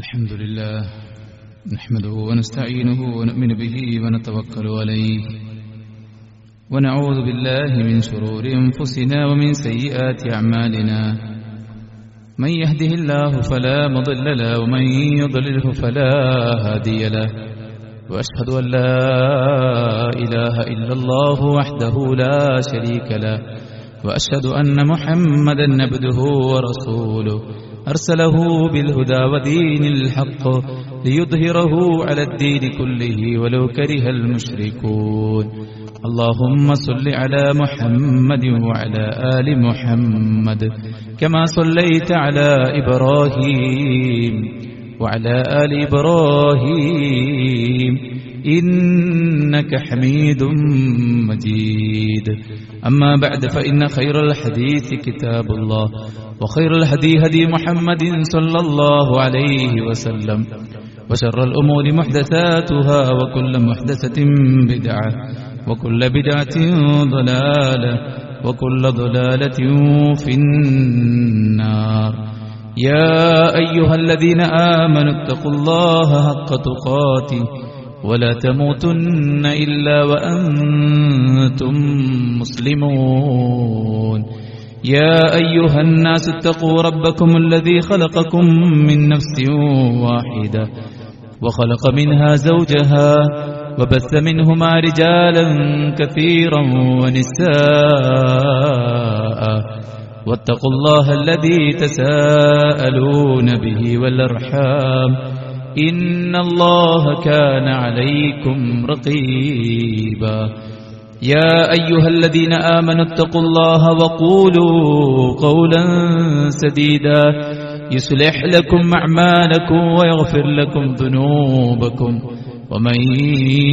الحمد لله نحمده ونستعينه ونؤمن به ونتوكل عليه ونعوذ بالله من شرور أنفسنا ومن سيئات أعمالنا من يهده الله فلا مضل له ومن يضلله فلا هادي له وأشهد أن لا إله إلا الله وحده لا شريك له وأشهد أن محمدا عبده ورسوله أرسله بالهدى ودين الحق ليظهره على الدين كله ولو كره المشركون اللهم صل على محمد وعلى آل محمد كما صليت على إبراهيم وعلى آل إبراهيم إنك حميد مجيد أما بعد فإن خير الحديث كتاب الله وخير الهدي هدي محمد صلى الله عليه وسلم وشر الأمور محدثاتها وكل محدثة بدعة وكل بدعة ضلالة وكل ضلالة في النار يا أيها الذين آمنوا اتقوا الله حق تقاته ولا تموتن إلا وأنتم مسلمون يا أيها الناس اتقوا ربكم الذي خلقكم من نفس واحدة وخلق منها زوجها وبث منهما رجالا كثيرا ونساء واتقوا الله الذي تساءلون به والأرحام إن الله كان عليكم رقيبا يا أيها الذين آمنوا اتقوا الله وقولوا قولا سديدا يصلح لكم أعمالكم ويغفر لكم ذنوبكم ومن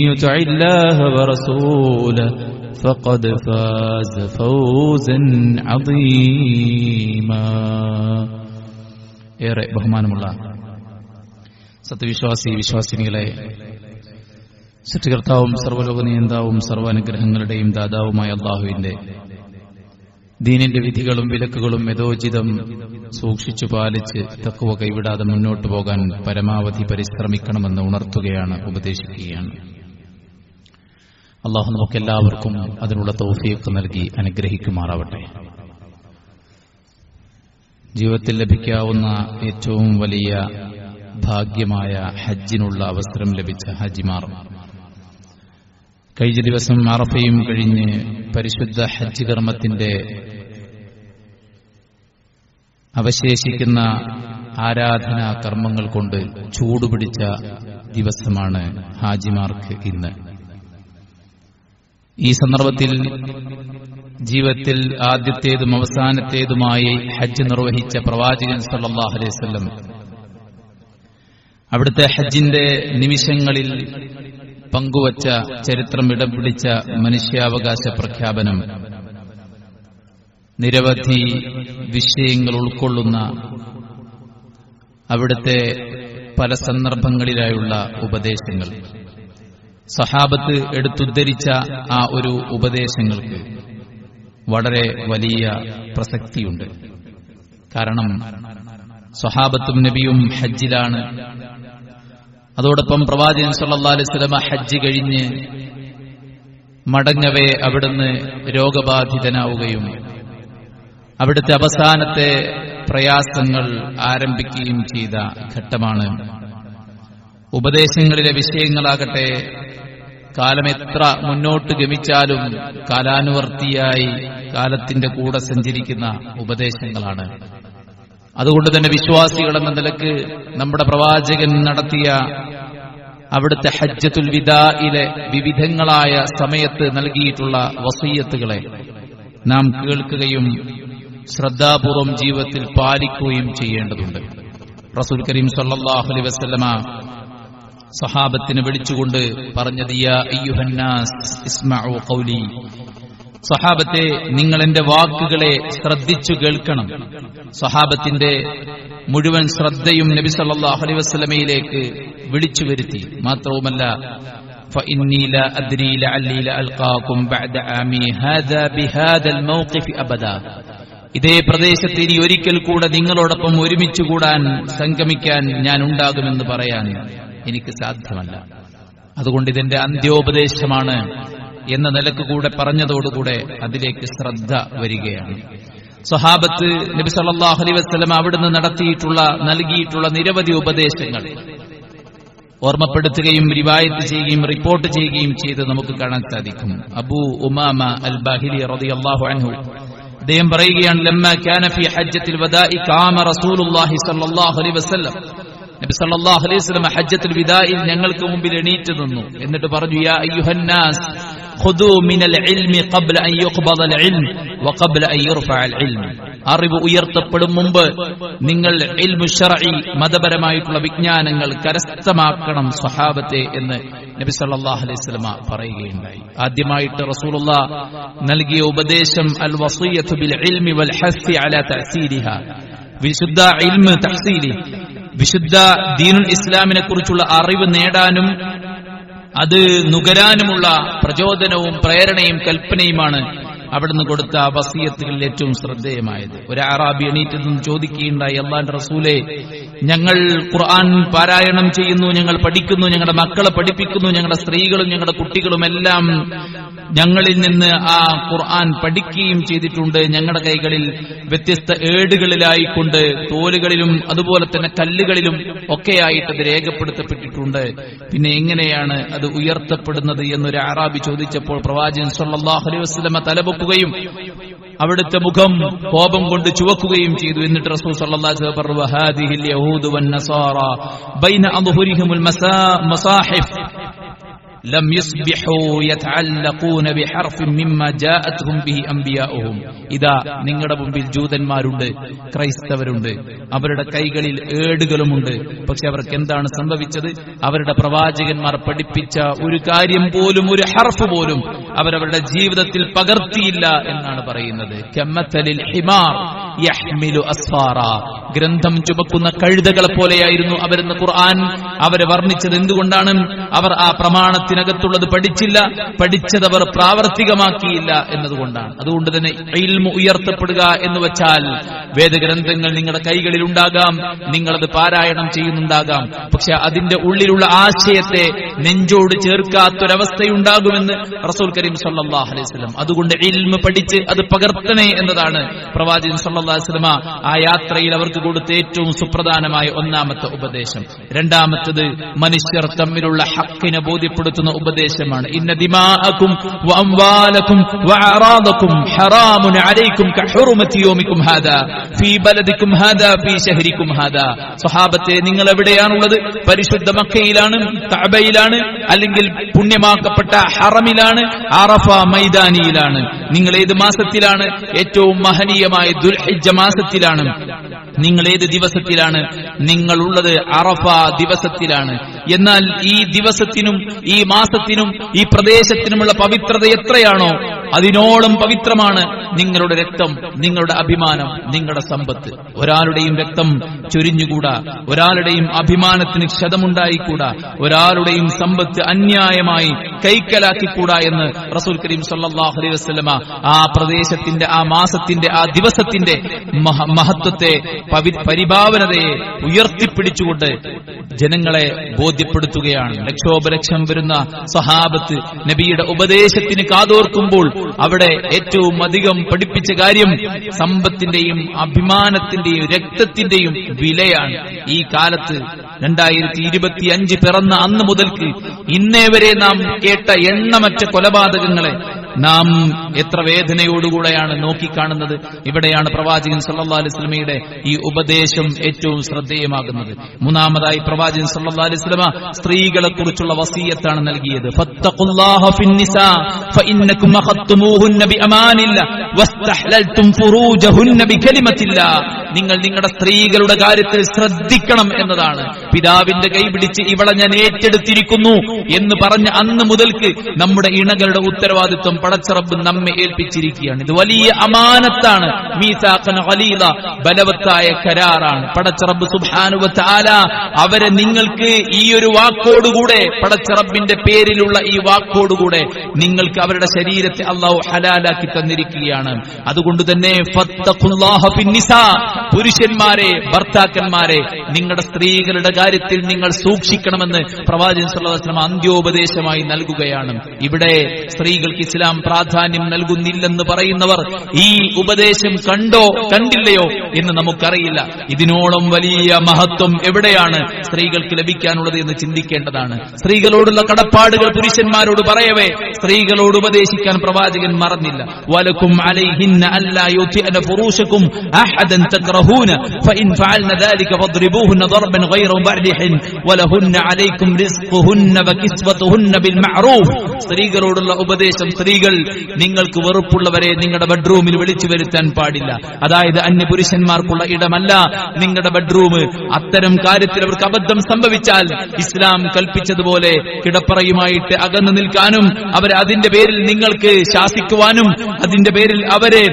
يطع الله ورسوله فقد فاز فوزا عظيما ഏറെ ബഹുമാനമുള്ള സത്യവിശ്വാസി വിശ്വാസിനികളെ, സൃഷ്ടികർത്താവും സർവ്വലോക നിയന്താവും സർവ്വാനുഗ്രഹങ്ങളുടെയും ദാതാവുമായ അല്ലാഹുവിന്റെ ദീനിന്റെ വിധികളും വിലക്കുകളും യഥോചിതം സൂക്ഷിച്ചു പാലിച്ച് തഖ്വ കൈവിടാതെ മുന്നോട്ടു പോകാൻ പരമാവധി പരിശ്രമിക്കണമെന്ന് ഉണർത്തുകയാണ്, ഉപദേശിക്കുകയാണ്. അല്ലാഹു നമുക്കെല്ലാവർക്കും അതിനുള്ള തൗഫീഖ് നൽകി അനുഗ്രഹിക്കുമാറാവട്ടെ. ജീവിതത്തിൽ ലഭിക്കാവുന്ന ഏറ്റവും വലിയ ഭാഗ്യമായ ഹജ്ജിനുള്ള അവസരം ലഭിച്ച ഹാജിമാർ കഴിഞ്ഞ ദിവസം അറഫയും കഴിഞ്ഞ് പരിശുദ്ധ ഹജ്ജ് കർമ്മത്തിന്റെ അവശേഷിക്കുന്ന ആരാധനാ കർമ്മങ്ങൾ കൊണ്ട് ചൂടുപിടിച്ച ദിവസമാണ് ഹാജിമാർക്ക് ഇന്ന്. ഈ സന്ദർഭത്തിൽ ജീവിതത്തിൽ ആദ്യത്തേതും അവസാനത്തേതുമായി ഹജ്ജ് നിർവഹിച്ച പ്രവാചകൻ സല്ലല്ലാഹു അലൈഹി വസല്ലം അവിടുത്തെ ഹജ്ജിന്റെ നിമിഷങ്ങളിൽ പങ്കുവച്ച ചരിത്രം ഇടം പിടിച്ച മനുഷ്യാവകാശ പ്രഖ്യാപനം നിരവധി വിഷയങ്ങൾ ഉൾക്കൊള്ളുന്ന അവിടുത്തെ പല സന്ദർഭങ്ങളിലായുള്ള ഉപദേശങ്ങൾ, സഹാബത്ത് എടുത്തുദ്ധരിച്ച ആ ഒരു ഉപദേശങ്ങൾക്ക് വളരെ വലിയ പ്രസക്തിയുണ്ട്. കാരണം സഹാബത്തും നബിയും ഹജ്ജിലാണ്. അതോടൊപ്പം പ്രവാചകൻ സല്ലല്ലാഹു അലൈഹി വസല്ലം ഹജ്ജ് കഴിഞ്ഞ് മടങ്ങവേ അവിടുന്ന് രോഗബാധിതനാവുകയും അവിടുത്തെ അവസാനത്തെ പ്രയാസങ്ങൾ ആരംഭിക്കുകയും ചെയ്ത ഘട്ടമാണ്. ഉപദേശങ്ങളിലെ വിഷയങ്ങളാകട്ടെ കാലം എത്ര മുന്നോട്ട് ഗമിച്ചാലും കാലാനുവർത്തിയായി കാലത്തിന്റെ കൂടെ സഞ്ചരിക്കുന്ന ഉപദേശങ്ങളാണ്. അതുകൊണ്ട് തന്നെ വിശ്വാസികൾ എന്ന നിലക്ക് നമ്മുടെ പ്രവാചകൻ നടത്തിയ അവിടുത്തെ ഹജ്ജത്തുൽ വിദായിലെ വിവിധങ്ങളായ സമയത്ത് നൽകിയിട്ടുള്ള വസിയ്യത്തുകളെ നാം കേൾക്കുകയും ശ്രദ്ധാപൂർവം ജീവിതത്തിൽ പാലിക്കുകയും ചെയ്യേണ്ടതുണ്ട്. റസൂൽ കരീം സല്ലല്ലാഹു അലൈഹി വസല്ലമ സഹാബത്തിനെ വിളിച്ചുകൊണ്ട് പറഞ്ഞത്, യാ അയ്യുഹന്നാസ് ഇസ്മഉ ഖൗലി, സഹാബത്തെ നിങ്ങൾ എന്റെ വാക്കുകളെ ശ്രദ്ധിച്ചു കേൾക്കണം. സഹാബത്തിന്റെ മുഴുവൻ ശ്രദ്ധയും നബി സല്ലല്ലാഹു അലൈഹി വസല്ലമയിലേക്ക് വിളിച്ചു വരുത്തി. മാത്രവുമല്ല, ഫഇന്നീ ലാ അദ്രീ ലഅല്ലി ലഅൽഖാകും ബഅദ ആമി ഹാദാ ബിഹാദൽ മൗഖിഫ് അബദാ, ഇതേ പ്രദേശത്ത് ഇനി ഒരിക്കൽ കൂടെ നിങ്ങളോടൊപ്പം ഒരുമിച്ച് കൂടാൻ സംഗമിക്കാൻ ഞാൻ ഉണ്ടാകുമെന്ന് പറയാൻ എനിക്ക് സാധ്യമല്ല. അതുകൊണ്ട് ഇതെന്റെ അന്ത്യോപദേശമാണ് എന്ന നിലക്ക് കൂടെ പറഞ്ഞതോടുകൂടെ അതിലേക്ക് ശ്രദ്ധ വരികയാണ്. സ്വഹാബത്ത് നബി സല്ലല്ലാഹു അലൈഹി വസല്ലം അവിടുന്ന് നൽകിയിട്ടുള്ള നിരവധി ഉപദേശങ്ങൾ ഓർമ്മപ്പെടുത്തുകയും റിവായത്ത് ചെയ്യുകയും റിപ്പോർട്ട് ചെയ്യുകയും ചെയ്ത് നമുക്ക് കാണാൻ സാധിക്കും. അബൂ ഉമാമ അൽ ബാഹിലി റളിയല്ലാഹു അൻഹു അദ്ദേഹം പറയുകയാണ്, ലമ്മാ കാന ഫീ ഹജ്ജത്തുൽ വദാഇ ഖാമ റസൂലുള്ളാഹി സ്വല്ലല്ലാഹു അലൈഹി വസല്ലം, നബി സല്ലല്ലാഹു അലൈഹി വസല്ലം ഹജ്ജത്തുൽ വിദാഇൽ ഞങ്ങൾക്ക് മുമ്പിൽ എണീറ്റ് നിന്നു. എന്നിട്ട് പറഞ്ഞു, യാ അയ്യുഹന്നാസ് ഖുദൂ മിനൽ ഇൽമി ഖബ്ല അൻ യുഖ്ബദൽ ഇൽം വഖബ്ല അൻ യുർഫഅൽ ഇൽം. അറിവ് ഉയർത്തപ്പെടും മുമ്പ് നിങ്ങൾ ഇൽമു ശർഈ മതപരമായിട്ടുള്ള വിജ്ഞാനങ്ങൾ കരസ്ഥമാക്കണം സ്വഹാബത്തെ എന്ന് നബി സല്ലല്ലാഹു അലൈഹി വസല്ലം പറയുകയുണ്ടായി. ആദ്യമായിട്ട് റസൂലുള്ളാഹ് നൽകിയ ഉപദേശം അൽ വസിയ്യതു ബിൽ ഇൽമി വൽ ഹസ്സി അലാ തഅസീലിഹാ, വിശുദ്ധ ഇൽമ് തഹ്സീലി, വിശുദ്ധ ദീനുൽ ഇസ്ലാമിനെ കുറിച്ചുള്ള അറിവ് നേടാനും അത് നുകരാനുമുള്ള പ്രചോദനവും പ്രേരണയും കൽപ്പനയുമാണ് അവിടുന്ന് കൊടുത്ത വസിയത്തുകളിൽ ഏറ്റവും ശ്രദ്ധേയമായത്. ഒരു അറാബി എണീറ്റ് നിന്ന് ചോദിക്കുകയുണ്ടായി, അല്ലാഹുവിന്റെ റസൂലേ, ഞങ്ങൾ ഖുർആൻ പാരായണം ചെയ്യുന്നു, ഞങ്ങൾ പഠിക്കുന്നു, ഞങ്ങളുടെ മക്കളെ പഠിപ്പിക്കുന്നു, ഞങ്ങളുടെ സ്ത്രീകളും ഞങ്ങളുടെ കുട്ടികളും എല്ലാം ഞങ്ങളിൽ നിന്ന് ആ ഖുർആൻ പഠിക്കുകയും ചെയ്തിട്ടുണ്ട്. ഞങ്ങളുടെ കൈകളിൽ വ്യത്യസ്ത ഏടുകളിലായിക്കൊണ്ട് തോലുകളിലും അതുപോലെ തന്നെ കല്ലുകളിലും ഒക്കെയായിട്ട് അത് രേഖപ്പെടുത്തപ്പെട്ടിട്ടുണ്ട്. പിന്നെ എങ്ങനെയാണ് അത് ഉയർത്തപ്പെടുന്നത് എന്നൊരു അറാബി ചോദിച്ചപ്പോൾ പ്രവാചകൻ സല്ലല്ലാഹു അലൈഹി വസല്ലം തലപൊക്കുകയും അവിടുത്തെ മുഖം കോപം കൊണ്ട് ചുവക്കുകയും ചെയ്തു. എന്നിട്ട് റസൂൽ സല്ലല്ലാഹു അലൈഹി വസല്ലം പറഞ്ഞു, വഹാദിഹിൽ യഹൂദു വന്നസാറ ബൈന അദ്ഹുരിഹിമുൽ മസാഹിഫ് ലം യുസ്ബിഹു യതഅല്ലഖൂന ബിഹർഫിൻ മിമ്മാ ജാഅത്ഹും ബിഹി അംബിയാഉഹും. ഇതാ നിങ്ങളുടെ മുമ്പിൽ ജൂതന്മാരുണ്ട്, ക്രൈസ്തവരുണ്ട്, അവരുടെ കൈകളിൽ ഏടുകളുമുണ്ട്. പക്ഷെ അവർക്ക് എന്താണ് സംഭവിച്ചത്? അവരുടെ പ്രവാചകന്മാർ പഠിപ്പിച്ച ഒരു കാര്യം പോലും, ഒരു ഹർഫ് പോലും അവരവരുടെ ജീവിതത്തിൽ പകർത്തിയില്ല എന്നാണ് പറയുന്നത്. കമത്തലിൽ ഹിമാർ യഹ്മിലു അസ്ഫാറ, ഗ്രന്ഥം ചുമക്കുന്ന കഴുതകളെ പോലെയായിരുന്നു അവരെന്ന് ഖുർആൻ അവരെ വർണ്ണിച്ചത്. എന്തുകൊണ്ടാണ്? അവർ ആ പ്രമാണത്തിനകത്തുള്ളത് പഠിച്ചില്ല, പഠിച്ചതവർ പ്രാവർത്തികമാക്കിയില്ല എന്നതുകൊണ്ടാണ്. അതുകൊണ്ട് തന്നെ ഇൽമു ഉയർത്തപ്പെടുക എന്ന് വെച്ചാൽ വേദഗ്രന്ഥങ്ങൾ നിങ്ങളുടെ കൈകളിൽ ഉണ്ടാകാം, നിങ്ങളത് പാരായണം ചെയ്യുന്നുണ്ടാകാം, പക്ഷെ അതിന്റെ ഉള്ളിലുള്ള ആശയത്തെ നെഞ്ചോട് ചേർക്കാത്തൊരവസ്ഥയുണ്ടാകുമെന്ന് റസൂൽ കരീം സല്ലല്ലാഹു അലൈഹി വസല്ലം. അതുകൊണ്ട് ഇൽമു പഠിച്ച് അത് പകർത്തണേ എന്നതാണ് പ്രവാചകൻ സല്ലല്ലാഹു അലൈഹി വസല്ലം ആ യാത്രയിൽ അവർക്ക് കൊടുത്ത ഏറ്റവും സുപ്രധാനമായ ഒന്നാമത്തെ ഉപദേശം. രണ്ടാമത്തത് മനുഷ്യർ തമ്മിലുള്ള ഹക്കിനെ ബോധ്യപ്പെടുത്തുന്ന ഉപദേശമാണ്. ഇന്ന ദിമാഅകും വഅംവാലകും വഅറാദകും ഹറാമുൻ അലൈക്കും കഹുറുമതി യൗമികും ഹാദാ ഫീ ബലദികും ഹാദാ ഫീ ശഹരികും ഹാദാ. സ്വഹാബത്തെ, നിങ്ങൾ എവിടെയാണുള്ളത്? പരിശുദ്ധ മക്കയിലാണ്, കഅബയിലാണ്, അല്ലെങ്കിൽ പുണ്യമാക്കപ്പെട്ട ഹറമിലാണ്, അറഫ മൈതാനിയിലാണ്. നിങ്ങൾ ഏത് മാസത്തിലാണ്? ഏറ്റവും മഹനീയമായ ദുൽഹിജ്ജ മാസത്തിലാണ്. നിങ്ങൾ ഏത് ദിവസത്തിലാണ്? നിങ്ങളുള്ളത് അറഫ ദിവസത്തിലാണ്. എന്നാൽ ഈ ദിവസത്തിനും ഈ മാസത്തിനും ഈ പ്രദേശത്തിനുമുള്ള പവിത്രത എത്രയാണോ അതിനോളം പവിത്രമാണ് നിങ്ങളുടെ രക്തം, നിങ്ങളുടെ അഭിമാനം, നിങ്ങളുടെ സമ്പത്ത്. ഒരാളുടെയും രക്തം ചൊരിഞ്ഞുകൂടാ, ഒരാളുടെയും അഭിമാനത്തിന് ക്ഷതമുണ്ടായിക്കൂടാ, ഒരാളുടെയും സമ്പത്ത് അന്യായമായി കൈക്കലാക്കിക്കൂടാ എന്ന് റസൂൽ കരീം സല്ലല്ലാഹു അലൈഹി വസല്ലമ ആ പ്രദേശത്തിന്റെ, ആ മാസത്തിന്റെ, ആ ദിവസത്തിന്റെ മഹത്വത്തെ, പരിഭാവനതയെ ഉയർത്തിപ്പിടിച്ചുകൊണ്ട് ജനങ്ങളെ ബോധ്യപ്പെടുത്തുകയാണ്. ലക്ഷോപലക്ഷം വരുന്ന സഹാബത്ത് നബിയുടെ ഉപദേശത്തിന് കാതോർക്കുമ്പോൾ അവിടെ ഏറ്റവും അധികം പഠിപ്പിച്ച കാര്യം സമ്പത്തിന്റെയും അഭിമാനത്തിന്റെയും രക്തത്തിന്റെയും വിലയാണ്. ഈ കാലത്ത് 2025 പിറന്ന അന്ന് മുതൽക്ക് ഇന്നേ വരെ നാം കേട്ട എണ്ണമറ്റ കൊലപാതകങ്ങളെ നാം എത്ര വേദനയോടുകൂടെയാണ് നോക്കിക്കാണുന്നത്. ഇവിടെയാണ് പ്രവാചകൻ സല്ലല്ലാഹു അലൈഹി വസല്ലമയുടെ ഈ ഉപദേശം ഏറ്റവും ശ്രദ്ധേയമാകുന്നത്. മൂന്നാമതായി പ്രവാചകൻ സല്ലല്ലാഹു അലൈഹി വസല്ലമ സ്ത്രീകളെ കുറിച്ചുള്ള വസിയത്താണ് നൽകിയത്. ഫത്തഖുല്ലാഹ ഫിന്നിസാ ഫഇന്നകും അഖത്തുമൂഹുന്ന ബിഅമാനില്ലാ വസ്തഹലൽതും ഫുറൂജഹുന്ന ബികലിമത്തില്ലാ. നിങ്ങൾ നിങ്ങളുടെ സ്ത്രീകളുടെ കാര്യത്തിൽ ശ്രദ്ധിക്കണം എന്നതാണ്. പിതാവിന്റെ കൈ പിടിച്ച് ഇവളെ ഞാൻ ഏറ്റെടുത്തിരിക്കുന്നു എന്ന് പറഞ്ഞ അന്ന് മുതൽക്ക് നമ്മുടെ ഇണകളുടെ ഉത്തരവാദിത്വം പടച്ചറബ് നമ്മെ ഏൽപ്പിച്ചിരിക്കുകയാണ്. ഇത് വലിയ അമാനത്താണ്, മീസാഖൻ ഖലീല, ബലവത്തായ കരാറാണ്. പടച്ചറബ് സുബ്ഹാനഹു വ തആല അവരെ നിങ്ങൾക്ക് ഈ ഒരു വാക്കോടുകൂടെ, പടച്ചറബിന്റെ പേരിലുള്ള ഈ വാക്കോടുകൂടെ നിങ്ങൾക്ക് അവരുടെ ശരീരത്തെ അല്ലാഹു ഹലാലാക്കി തന്നിരിക്കുകയാണ്. അതുകൊണ്ട് തന്നെ ഫത്തഖുല്ലാഹ ഫിന്നിസാ, പുരുഷന്മാരെ, ഭർത്താക്കന്മാരെ, നിങ്ങളുടെ സ്ത്രീകളുടെ കാര്യത്തിൽ നിങ്ങൾ സൂക്ഷിക്കണമെന്ന് പ്രവാചകൻ സല്ലല്ലാഹു അലൈഹി വസല്ലം അന്ത്യോപദേശമായി നൽകുകയാണ്. ഇവിടെ സ്ത്രീകൾക്ക് ഇസ്ലാം പ്രാധാന്യം നൽകുന്നില്ലെന്ന് പറയുന്നവർ ഈ ഉപദേശം കണ്ടോ കണ്ടില്ലയോ എന്ന് നമുക്കറിയില്ല. ഇതിനോളം വലിയ മഹത്വം എവിടെയാണ് സ്ത്രീകൾക്ക് ലഭിക്കാനുള്ളത് എന്ന് ചിന്തിക്കേണ്ടതാണ്. സ്ത്രീകളോടുള്ള കടപ്പാടുകൾ പുരുഷന്മാരോട് പറയവേ സ്ത്രീകളോട് ഉപദേശിക്കാൻ പ്രവാചകൻ മറന്നില്ല. വലക്കും അലൈഹിന്ന അല്ലാ യുതിഅന ഫുറൂശകും അഹദൻ തക്റഹൂന ഫഇൻ ഫഅൽന ദാലിക ഫദ്രിബൂഹുന്ന ദർബൻ ഗൈറ മുബർരിഹിൻ വലഹുന്ന അലൈക്കും റിസ്ഖുഹുന്ന വകിസ്വതുഹുന്ന ബിൽ മഅറൂഫ്. സ്ത്രീകളോടുള്ള ഉപദേശം, സ്ത്രീകൾ നിങ്ങൾക്ക് വെറുപ്പുള്ളവരെ നിങ്ങളുടെ ബെഡ്റൂമിൽ വിളിച്ചു വരുത്താൻ പാടില്ല. അതായത് അന്യപുരുഷന്മാർക്കുള്ള ഇടമല്ല നിങ്ങളുടെ ബെഡ്റൂം. അത്തരം കാര്യത്തിൽ അവർക്ക് അബദ്ധം സംഭവിച്ചാൽ ഇസ്ലാം കൽപ്പിച്ചതുപോലെ കിടപ്പറയുമായിട്ട് അകന്നു നിൽക്കാനും അവരെ അതിന്റെ പേരിൽ നിങ്ങൾക്ക് ശാസിക്കുവാനും അതിന്റെ പേരിൽ അവരെ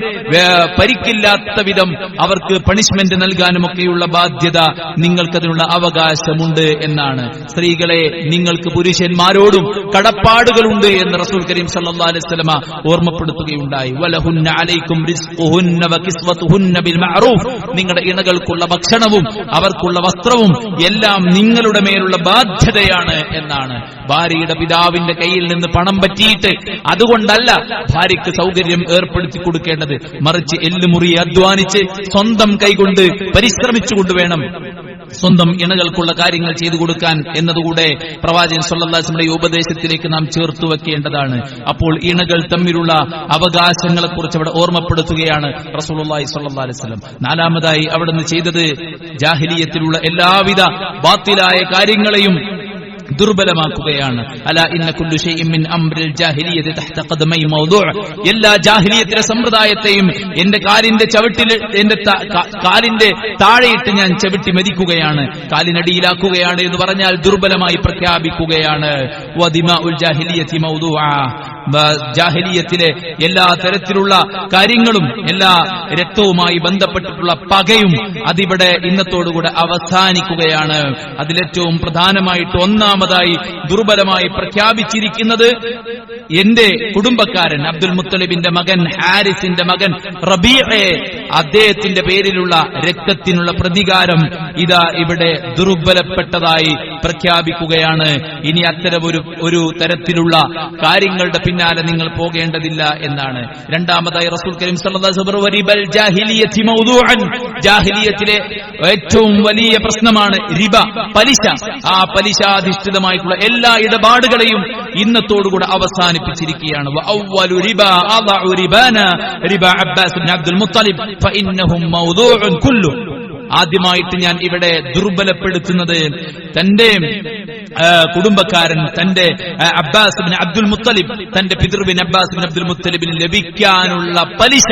പരിക്കില്ലാത്ത വിധം അവർക്ക് പണിഷ്മെന്റ് നൽകാനും ഒക്കെയുള്ള ബാധ്യത നിങ്ങൾക്കതിനുള്ള അവകാശമുണ്ട് എന്നാണ്. സ്ത്രീകളെ, നിങ്ങൾക്ക് പുരുഷന്മാരോടും കടപ്പാടുകളുണ്ട് എന്ന് റസൂൽ കരീം സല്ലല്ലാഹു അലൈഹി വസല്ലമ ഓർമ്മപ്പെടുത്തുകയുണ്ടായി. വലഹുന്ന അലൈക്കും റിസ്ഖുഹുന്ന വകിസ്വതുഹുന്ന ബിൽ മഅറൂഫ്. നിങ്ങളുടെ ഇണകൾക്കുള്ള ഭക്ഷണവും അവർക്കുള്ള വസ്ത്രവും എല്ലാം നിങ്ങളുടെ മേലുള്ള ബാധ്യതയാണ് എന്നാണ്. ഭാര്യയുടെ പിതാവിന്റെ കയ്യിൽ നിന്ന് പണം പറ്റിയിട്ട് അതുകൊണ്ടല്ല ഭാര്യയ്ക്ക് സൗകര്യം ഏർപ്പെടുത്തി കൊടുക്കേണ്ടത്, മറിച്ച് എല്ലുമുറി അധ്വാനിച്ച് സ്വന്തം കൈകൊണ്ട് പരിശ്രമിച്ചുകൊണ്ട് വേണം സ്വന്തം ഇണകൾക്കുള്ള കാര്യങ്ങൾ ചെയ്തു കൊടുക്കാൻ എന്നതുകൂടെ പ്രവാചകൻ സല്ലല്ലാഹു അലൈഹി വസല്ലമയുടെ ഉപദേശത്തിലേക്ക് നാം ചേർത്തു വെക്കേണ്ടതാണ്. അപ്പോൾ ഇണകൾ തമ്മിലുള്ള അവകാശങ്ങളെക്കുറിച്ച് അവിടെ ഓർമ്മപ്പെടുത്തുകയാണ് റസൂലുള്ളാഹി സ്വല്ലല്ലാഹു അലൈഹി വസല്ലം. നാലാമതായി അവിടുന്ന് ചെയ്തത് ജാഹിലിയത്തിലുള്ള എല്ലാവിധ ബാത്തിലായ കാര്യങ്ങളെയും ദുർബലമാക്കുകയാണ്. അലാ ഇന്ന കുല്ലു ശൈഇൻ മിൻ അംറിൽ ജാഹിലിയ്യതി തഹ്ത ഖദമൈ മൗദൂഅ. എല്ലാ ജാഹിലിയത്തിലെ സമ്പ്രദായത്തെയും എന്റെ കാലിന്റെ ചവിട്ടിൽ, എന്റെ കാലിന്റെ താഴെയിട്ട് ഞാൻ ചവിട്ടി മരിക്കുകയാണ്, കാലിനടിയിലാക്കുകയാണ് എന്ന് പറഞ്ഞാൽ ദുർബലമായി പ്രഖ്യാപിക്കുകയാണ്. വദിമാഉൽ ജാഹിലിയ്യതി മൗദൂഅ. ജാഹിലിയത്തിലെ എല്ലാ തരത്തിലുള്ള കാര്യങ്ങളും എല്ലാ രക്തവുമായി ബന്ധപ്പെട്ടിട്ടുള്ള പകയും അതിവിടെ ഇന്നത്തോടുകൂടെ അവസാനിക്കുകയാണ്. അതിലേറ്റവും പ്രധാനമായിട്ട് ഒന്നാമതായി ദുർബലമായി പ്രഖ്യാപിച്ചിരിക്കുന്നത് എന്റെ കുടുംബക്കാരൻ അബ്ദുൽ മുത്തലിബിന്റെ മകൻ ഹാരിസിന്റെ മകൻ റബീഅ, അദ്ദേഹത്തിന്റെ പേരിലുള്ള രക്തത്തിനുള്ള പ്രതികാരം ഇതാ ഇവിടെ ദുർബലപ്പെട്ടതായി പ്രഖ്യാപിക്കുകയാണ്. ഇനി അത്തരം ഒരു തരത്തിലുള്ള കാര്യങ്ങളുടെ പിന്നാലെ നിങ്ങൾ പോകേണ്ടതില്ല എന്നാണ്. രണ്ടാമതായി റസൂൽ കരീം സല്ലല്ലാഹു അലൈഹി വസല്ലം റിബൽ ജാഹിലിയത്തി മൗദൂഅൻ. ജാഹിലിയത്തിലെ ഏറ്റവും വലിയ പ്രശ്നമാണ് റിബ, പലിശ. ആ പലിശാധിഷ്ഠിതമായിട്ടുള്ള എല്ലാ ഇടപാടുകളെയും ഇന്നത്തോടുകൂടെ അവസാനിപ്പിച്ചിരിക്കുകയാണ്. വഅവ്വലു റിബ അദഉ റിബാന റിബ അബ്ബാസ് ഇബ്നു അബ്ദുൽ മുത്തലിബ് ഫഇന്നഹും മൗദൂഉൻ കുല്ലു. ആദ്യമായിട്ട് ഞാൻ ഇവിടെ ദുർബലപ്പെടുത്തുന്നത് തന്റെ കുടുംബക്കാരൻ, തന്റെ അബ്ബാസ് ഇബ്നു അബ്ദുൽ മുത്തലിബ്, തന്റെ പിതൃവിൻ അബ്ബാസ് ഇബ്നു അബ്ദുൽ മുത്തലിബിന് ലഭിക്കാനുള്ള പലിശ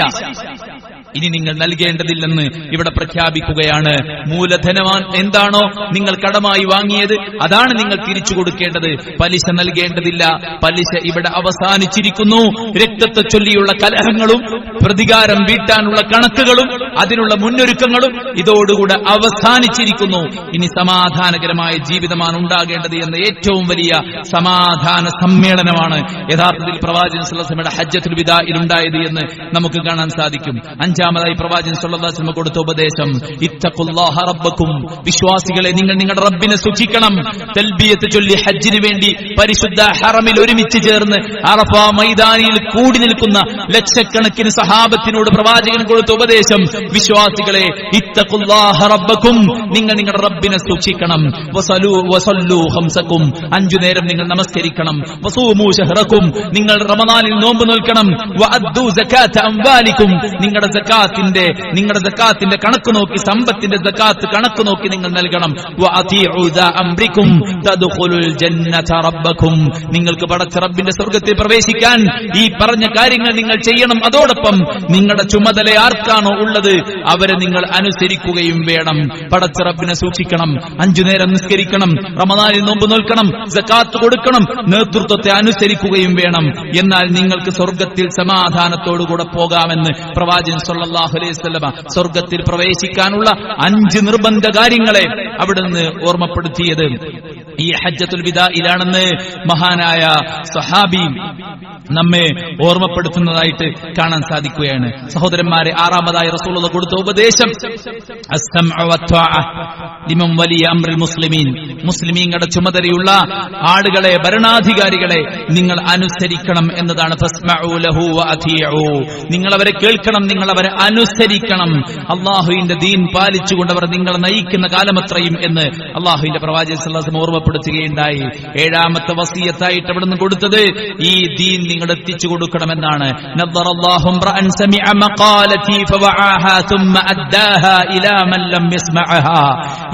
ഇനി നിങ്ങൾ നൽകേണ്ടതില്ലെന്ന് ഇവിടെ പ്രഖ്യാപിക്കുകയാണ്. മൂലധനമാൻ എന്താണോ നിങ്ങൾ കടമായി വാങ്ങിയത് അതാണ് നിങ്ങൾ തിരിച്ചു കൊടുക്കേണ്ടത്, പലിശ നൽകേണ്ടതില്ല. പലിശ ഇവിടെ അവസാനിച്ചിരിക്കുന്നു. രക്തത്തെ ചൊല്ലിയുള്ള കലഹങ്ങളും പ്രതികാരം വീട്ടാനുള്ള കണക്കുകളും അതിനുള്ള മുന്നൊരുക്കങ്ങളും ഇതോടുകൂടെ അവസാനിച്ചിരിക്കുന്നു. ഇനി സമാധാനകരമായ ജീവിതമാണ് ഉണ്ടാകേണ്ടത് എന്ന ഏറ്റവും വലിയ സമാധാന സമ്മേളനമാണ് യഥാർത്ഥത്തിൽ പ്രവാചകൻ സല്ലല്ലാഹു അലൈഹി വസല്ലമയുടെ ഹജ്ജത്തുൽ വിദാഇൽ ഉണ്ടായത് എന്ന് നമുക്ക് കാണാൻ സാധിക്കും. അഞ്ചാമതായി പ്രവാചകൻ സല്ലല്ലാഹു അലൈഹി വസല്ലം കൊടുത്ത ഉപദേശം ഇത്തഖുല്ലാഹ റബ്ബക്കും. വിശ്വാസികളെ, നിങ്ങൾ നിങ്ങളുടെ റബ്ബിനെ സൂക്ഷിക്കണം. തൽബിയത്ത് ചൊല്ലി ഹജ്ജിന് വേണ്ടി പരിശുദ്ധ ഹറമിൽ ഒരുമിച്ച് ചേർന്ന് അറഫ മൈതാനിയിൽ കൂടി നിൽക്കുന്ന ലക്ഷക്കണക്കിന് സഹാബത്തിനോട് പ്രവാചകൻ കൊടുത്ത ഉപദേശം വിശ്വാസികളെ ഇത്തഖുല്ലാഹ റബ്ബക്കും, നിങ്ങൾ നിങ്ങളുടെ റബ്ബിനെ സൂക്ഷിക്കണം. വസല്ലു ഖംസക്കും, 5 നേരം നിങ്ങൾ നമസ്കരിക്കണം. വസൂമു ശഹ്റക്കും, നിങ്ങൾ റമദാനിൽ നോമ്പ് നോൽക്കണം. വഅദ്ദു സകാത അംവാലിക്കും, നിങ്ങളുടെ സകാത്തിന്റെ കണക്ക് നോക്കി, സമ്പത്തിന്റെ സകാത്ത് കണക്ക് നോക്കി നിങ്ങൾ നൽകണം. വഅതീഉ ദാ അംരിക്കും തദ്ഖുലുൽ ജന്നത റബ്ബക്കും, നിങ്ങൾക്ക് പടച്ച റബ്ബിന്റെ സ്വർഗ്ഗത്തിൽ പ്രവേശിക്കാൻ ഈ പറഞ്ഞ കാര്യങ്ങൾ നിങ്ങൾ ചെയ്യണം. അതോടൊപ്പം നിങ്ങളുടെ ചുമതല ആർക്കാണോ ഉള്ളത് അവരെ നിങ്ങൾ അനുസരിക്കുകയും വേണം. പടച്ച റബ്ബിനെ സൂക്ഷിക്കണം, 5 നേരം നിസ്കരിക്കണം, റമദാനിൽ നോമ്പ് നോൽക്കണം, സകാത്ത് കൊടുക്കണം, നേതൃത്വത്തെ അനുസരിക്കുകയും വേണം. എന്നാൽ നിങ്ങൾക്ക് സ്വർഗത്തിൽ സമാധാനത്തോടുകൂടെ പോകാമെന്ന് പ്രവാചകൻ സല്ലല്ലാഹു അലൈഹി വസല്ലം സ്വർഗത്തിൽ പ്രവേശിക്കാനുള്ള 5 നിർബന്ധ കാര്യങ്ങളെ അവിടുന്ന് ഓർമ്മപ്പെടുത്തിയത് ഈ ഹജ്ജത്തുൽ വിദായിലാണെന്ന് മഹാനായ സ്വഹാബി നമ്മെ ഓർമ്മപ്പെടുത്തുന്നതായിട്ട് കാണാൻ സാധിക്കുകയാണ്. സഹോദരന്മാരെ, 6ാമതായി റസൂലുള്ളാഹി കൊടുത്ത ഉപദേശം അസ്സംഉ വത്വാഅ ലിമൻ വലിയ അംറിൽ മുസ്ലിമീൻ. മുസ്ലിമീങ്ങളുടെ ചുമതലയുള്ള ആളുകളെ, ഭരണാധികാരികളെ നിങ്ങൾ അനുസരിക്കണം എന്നതാണ്. ഫസ്മഉ ലഹു വഅതിഉ, നിങ്ങൾ അവരെ കേൾക്കണം, നിങ്ങൾ അവരെ അനുസരിക്കണം. അല്ലാഹുവിന്റെ ദീൻ പാലിച്ചുകൊണ്ട് അവർ നിങ്ങളെ നയിക്കുന്ന കാലമത്രയും എന്ന് അല്ലാഹുവിന്റെ പ്രവാചകൻ സല്ലല്ലാഹു അലൈഹി വസല്ലം ഓർമ്മപ്പെടുത്തുകയുണ്ടായി. 7ാമത്തെ വസിയത്തായിട്ട് അവിടുന്ന് കൊടുത്തത് ഈ ദീൻ നിങ്ങൾ എത്തിച്ചു കൊടുക്കണമെന്നാണ്. നദ്ദറല്ലാഹു റഅൻ സമിഅ മഖാലതി ഫവഅഹാ തുമ്മ അദ്ദാഹാ ഇലാ മൻ ലം യസ്മഅഹാ.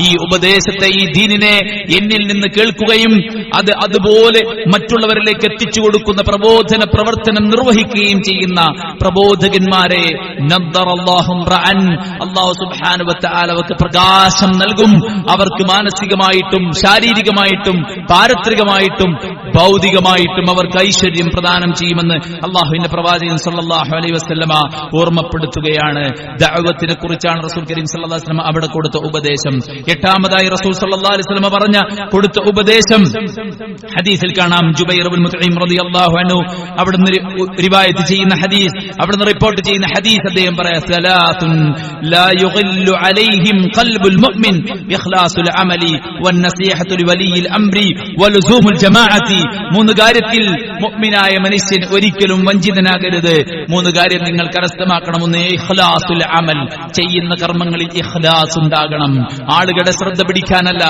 ഈ ഉപദേശത്തെ, ഈ ദീനിനെ എന്നിൽ നിന്ന് കേൾക്കുകയും അത് അതുപോലെ മറ്റുള്ളവരിലേക്ക് എത്തിച്ചു കൊടുക്കുന്ന പ്രബോധന പ്രവർത്തനം നിർവഹിക്കുകയും ചെയ്യുന്ന പ്രബോധകന്മാരെ നദ്ദറല്ലാഹു റഅൻ, അല്ലാഹു സുബ്ഹാനഹു വ തആല അവർക്ക് പ്രകാശം നൽകും. അവർക്ക് മാനസികമായിട്ടും ശാരീരികമായിട്ടും പാരത്രികമായിട്ടും ഭൗതികമായിട്ടും അവർക്ക് ഐശ്വര്യം പ്രദാനം ചെയ്യുമെന്ന് അല്ലാഹുവിന്റെ പ്രവാചകൻ സല്ലല്ലാഹു അലൈഹി വസല്ലമ ഓർമ്മപ്പെടുത്തുകയാണ്. ദഅവത്തിനെ കുറിച്ചാണ് റസൂൽ കരീം സല്ലല്ലാഹു അലൈഹി വസല്ലമ അവിടെ കൊടുത്ത ഉപദേശം. 8ാമതായി റസൂൽ സല്ലല്ലാഹു അലൈഹി വസല്ലമ കൊടുത്ത ഉപദേശം ഹദീസിൽ കാണാം. ജുബൈർ ഇബ്നു മുത്ഇം റളിയല്ലാഹു അൻഹു അവിടുന്ന് റിവായത്ത് ചെയ്യുന്ന ഹദീസ്, അവിടുന്ന് റിപ്പോർട്ട് ചെയ്യുന്ന ഹദീസ് അദ്ദേഹം പറയാ, സലാത്തുൻ ലാ യുഗല്ലു അലൈഹിം ഖൽബുൽ മുഅ്മിൻ ഇഖ്ലാസുൽ അമലി വന്നസീഹത്തു ലിവലിയിൽ അംരി വലുസൂമുൽ ജമാഅത്തി. 3 കാര്യത്തിൽ മുഅ്മിനായ മനുഷ്യൻ ഒരിക്കലും വഞ്ചിതനാകരുത്. 3 കാര്യം നിങ്ങൾ കരസ്ഥമാക്കണം. 1, ഇഖ്ലാസുൽ അമൽ, ചെയ്യുന്ന കർമ്മങ്ങളിൽ ഇഖ്ലാസ് ഉണ്ടാകണം. ആളുകളുടെ ശ്രദ്ധ പിടിക്കാനല്ല,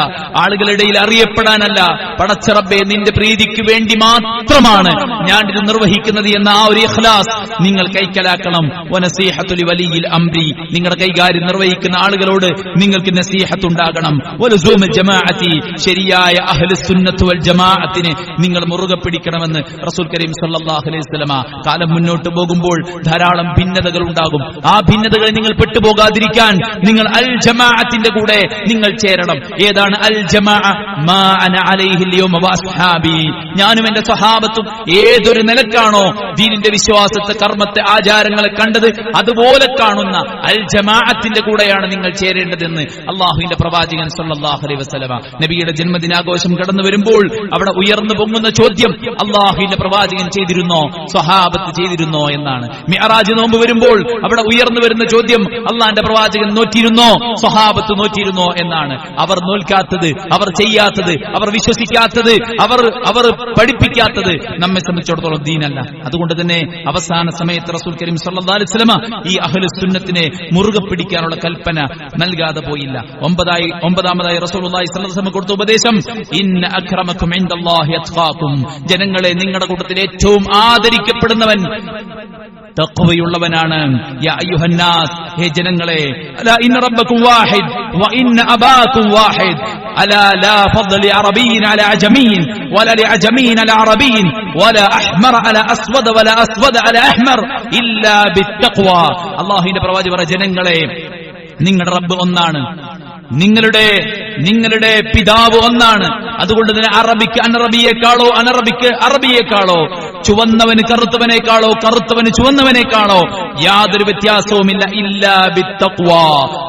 ആളുകളുടെ ഇടയിൽ അറിയപ്പെടാനല്ല, പടച്ച റബ്ബേ നിന്റെ പ്രീതിക്ക് വേണ്ടി മാത്രമാണ് ഞാൻ ഇത് നിർവഹിക്കുന്നത് എന്ന ആ ഒരു ഇഖ്ലാസ് നിങ്ങൾ കൈക്കലാക്കണം. വനസീഹത്തു ലിവലിയിൽ അംരി, നിങ്ങളുടെ കൈകാര്യം നിർവഹിക്കുന്ന ആളുകളോട് നിങ്ങൾക്ക് നസീഹത്ത് ഉണ്ടാകണം. വലുസൂമുൽ ജമാഅത്തി, ശരിയായ അഹ്ലുസ് സുന്നത്ത് വൽ ജമാഅത്തിനെ നിങ്ങൾ മുറുകെ പിടിക്കണമെന്ന് റസൂൽ കരീം സല്ലല്ലാഹു അലൈഹി വസല്ലമ. കാലം മുന്നോട്ട് പോകുമ്പോൾ ധാരാളം ഭിന്നതകൾ ഉണ്ടാകും. ആ ഭിന്നതകളെ നിങ്ങൾ പെട്ടുപോകാതിരിക്കാൻ നിങ്ങൾ അൽ ജമാഅത്തിന്റെ കൂടെ നിങ്ങൾ ചേരണം. ഏതാണ് അൽ ജമാഅ? മാ അന അലൈഹിൽ യൗമ വഅസ്ഹാബി, ഞാനും എന്റെ സ്വഹാബത്തും ഏതൊരു നിലക്കാണോ ദീനിന്റെ വിശ്വാസത്തെ, കർമ്മത്തെ, ആചാരങ്ങളെ കണ്ടത് അതുപോലെ കാണുന്ന അൽ ജമാഅത്തിന്റെ കൂടെയാണ് നിങ്ങൾ ചേരേണ്ടതെന്ന് അല്ലാഹുവിന്റെ പ്രവാചകൻ സല്ലല്ലാഹു അലൈഹി വസല്ലമ. നബിയുടെ ജന്മദിനാഘോഷം കടന്നു വരുമ്പോൾ അവിടെ ഉയർന്നു പൊങ്ങുന്ന ചോദ്യം അല്ലാഹുവിന്റെ പ്രവാചകൻ ചെയ്തിരുന്നോ, സ്വഹാബത്ത് ചെയ്തിരുന്നോ എന്നാണ്. മിഅ്റാജ് നോമ്പ് വരുമ്പോൾ അവിടെ ഉയർന്നു വരുന്ന ചോദ്യം അല്ലാഹുവിന്റെ പ്രവാചകൻ നോറ്റിരുന്നോ, സ്വഹാബത്ത് നോറ്റിരുന്നോ എന്നാണ്. അവർ നോൽക്കാത്തത്, അവർ ചെയ്യാത്തത്, അവർ വിശ്വസിക്കാത്തത്, അവർ പഠിപ്പിക്കാത്തത് നമ്മെ സംബന്ധിച്ചിടത്തോളം ദീനല്ല. അതുകൊണ്ട് തന്നെ അവസാന സമയത്ത് റസൂൽ കരീം സല്ലല്ലാഹു അലൈഹി വസല്ലമ ഈ അഹ്ലുസ് സുന്നത്തിനെ മുറുകെ പിടിക്കാനുള്ള കൽപ്പന നൽകാതെ പോയില്ല. 9ാമതായി റസൂലുള്ളാഹി സ്വല്ലല്ലാഹു അലൈഹി വസല്ലം കൊടുത്ത ഉപദേശം ഇന്ന അക്രമക്കും ഇൻദല്ലാഹി അത്ഖാക്കും, ജനങ്ങളെ നിങ്ങളുടെ കൂട്ടത്തിൽ ഏറ്റവും ആദരിക്കപ്പെടുന്നവൻ തഖ്വയുള്ളവനാണ്. യാ അയ്യുഹന്നാസ്, ഹേ ജനങ്ങളെ, അലാ ഇന്ന റബ്ബക്കും വാഹിദ് വ ഇന്ന അബാക്കും വാഹിദ് അലാ ലാ ഫദ്ല ലിഅറബിയ്യിൻ അലാ അജമിയ്യിൻ വലാ ലിഅജമിയ്യിൻ അലാ അറബിയ്യിൻ വലാ അഹ്മർ അലാ അസ്വദ വലാ അസ്വദ അലാ അഹ്മർ ഇല്ലാ ബിത്തഖ്വ. അല്ലാഹുവിന്റെ പ്രവാചകൻ പറ, ജനങ്ങളെ നിങ്ങളുടെ റബ്ബ് ഒന്നാണ്, നിങ്ങളുടെ പിതാവ് ഒന്നാണ്. അതുകൊണ്ട് തന്നെ അറബിക്ക് അനറബിയേക്കാളോ അനറബിക്ക് അറബിയേക്കാളോ, ചുവന്നവന് കറുത്തവനേക്കാളോ കറുത്തവന് ചുവന്നവനേക്കാളോ യാതൊരു വ്യത്യാസവുമില്ല. ഇല്ലാ ബിത്തഖ്വ,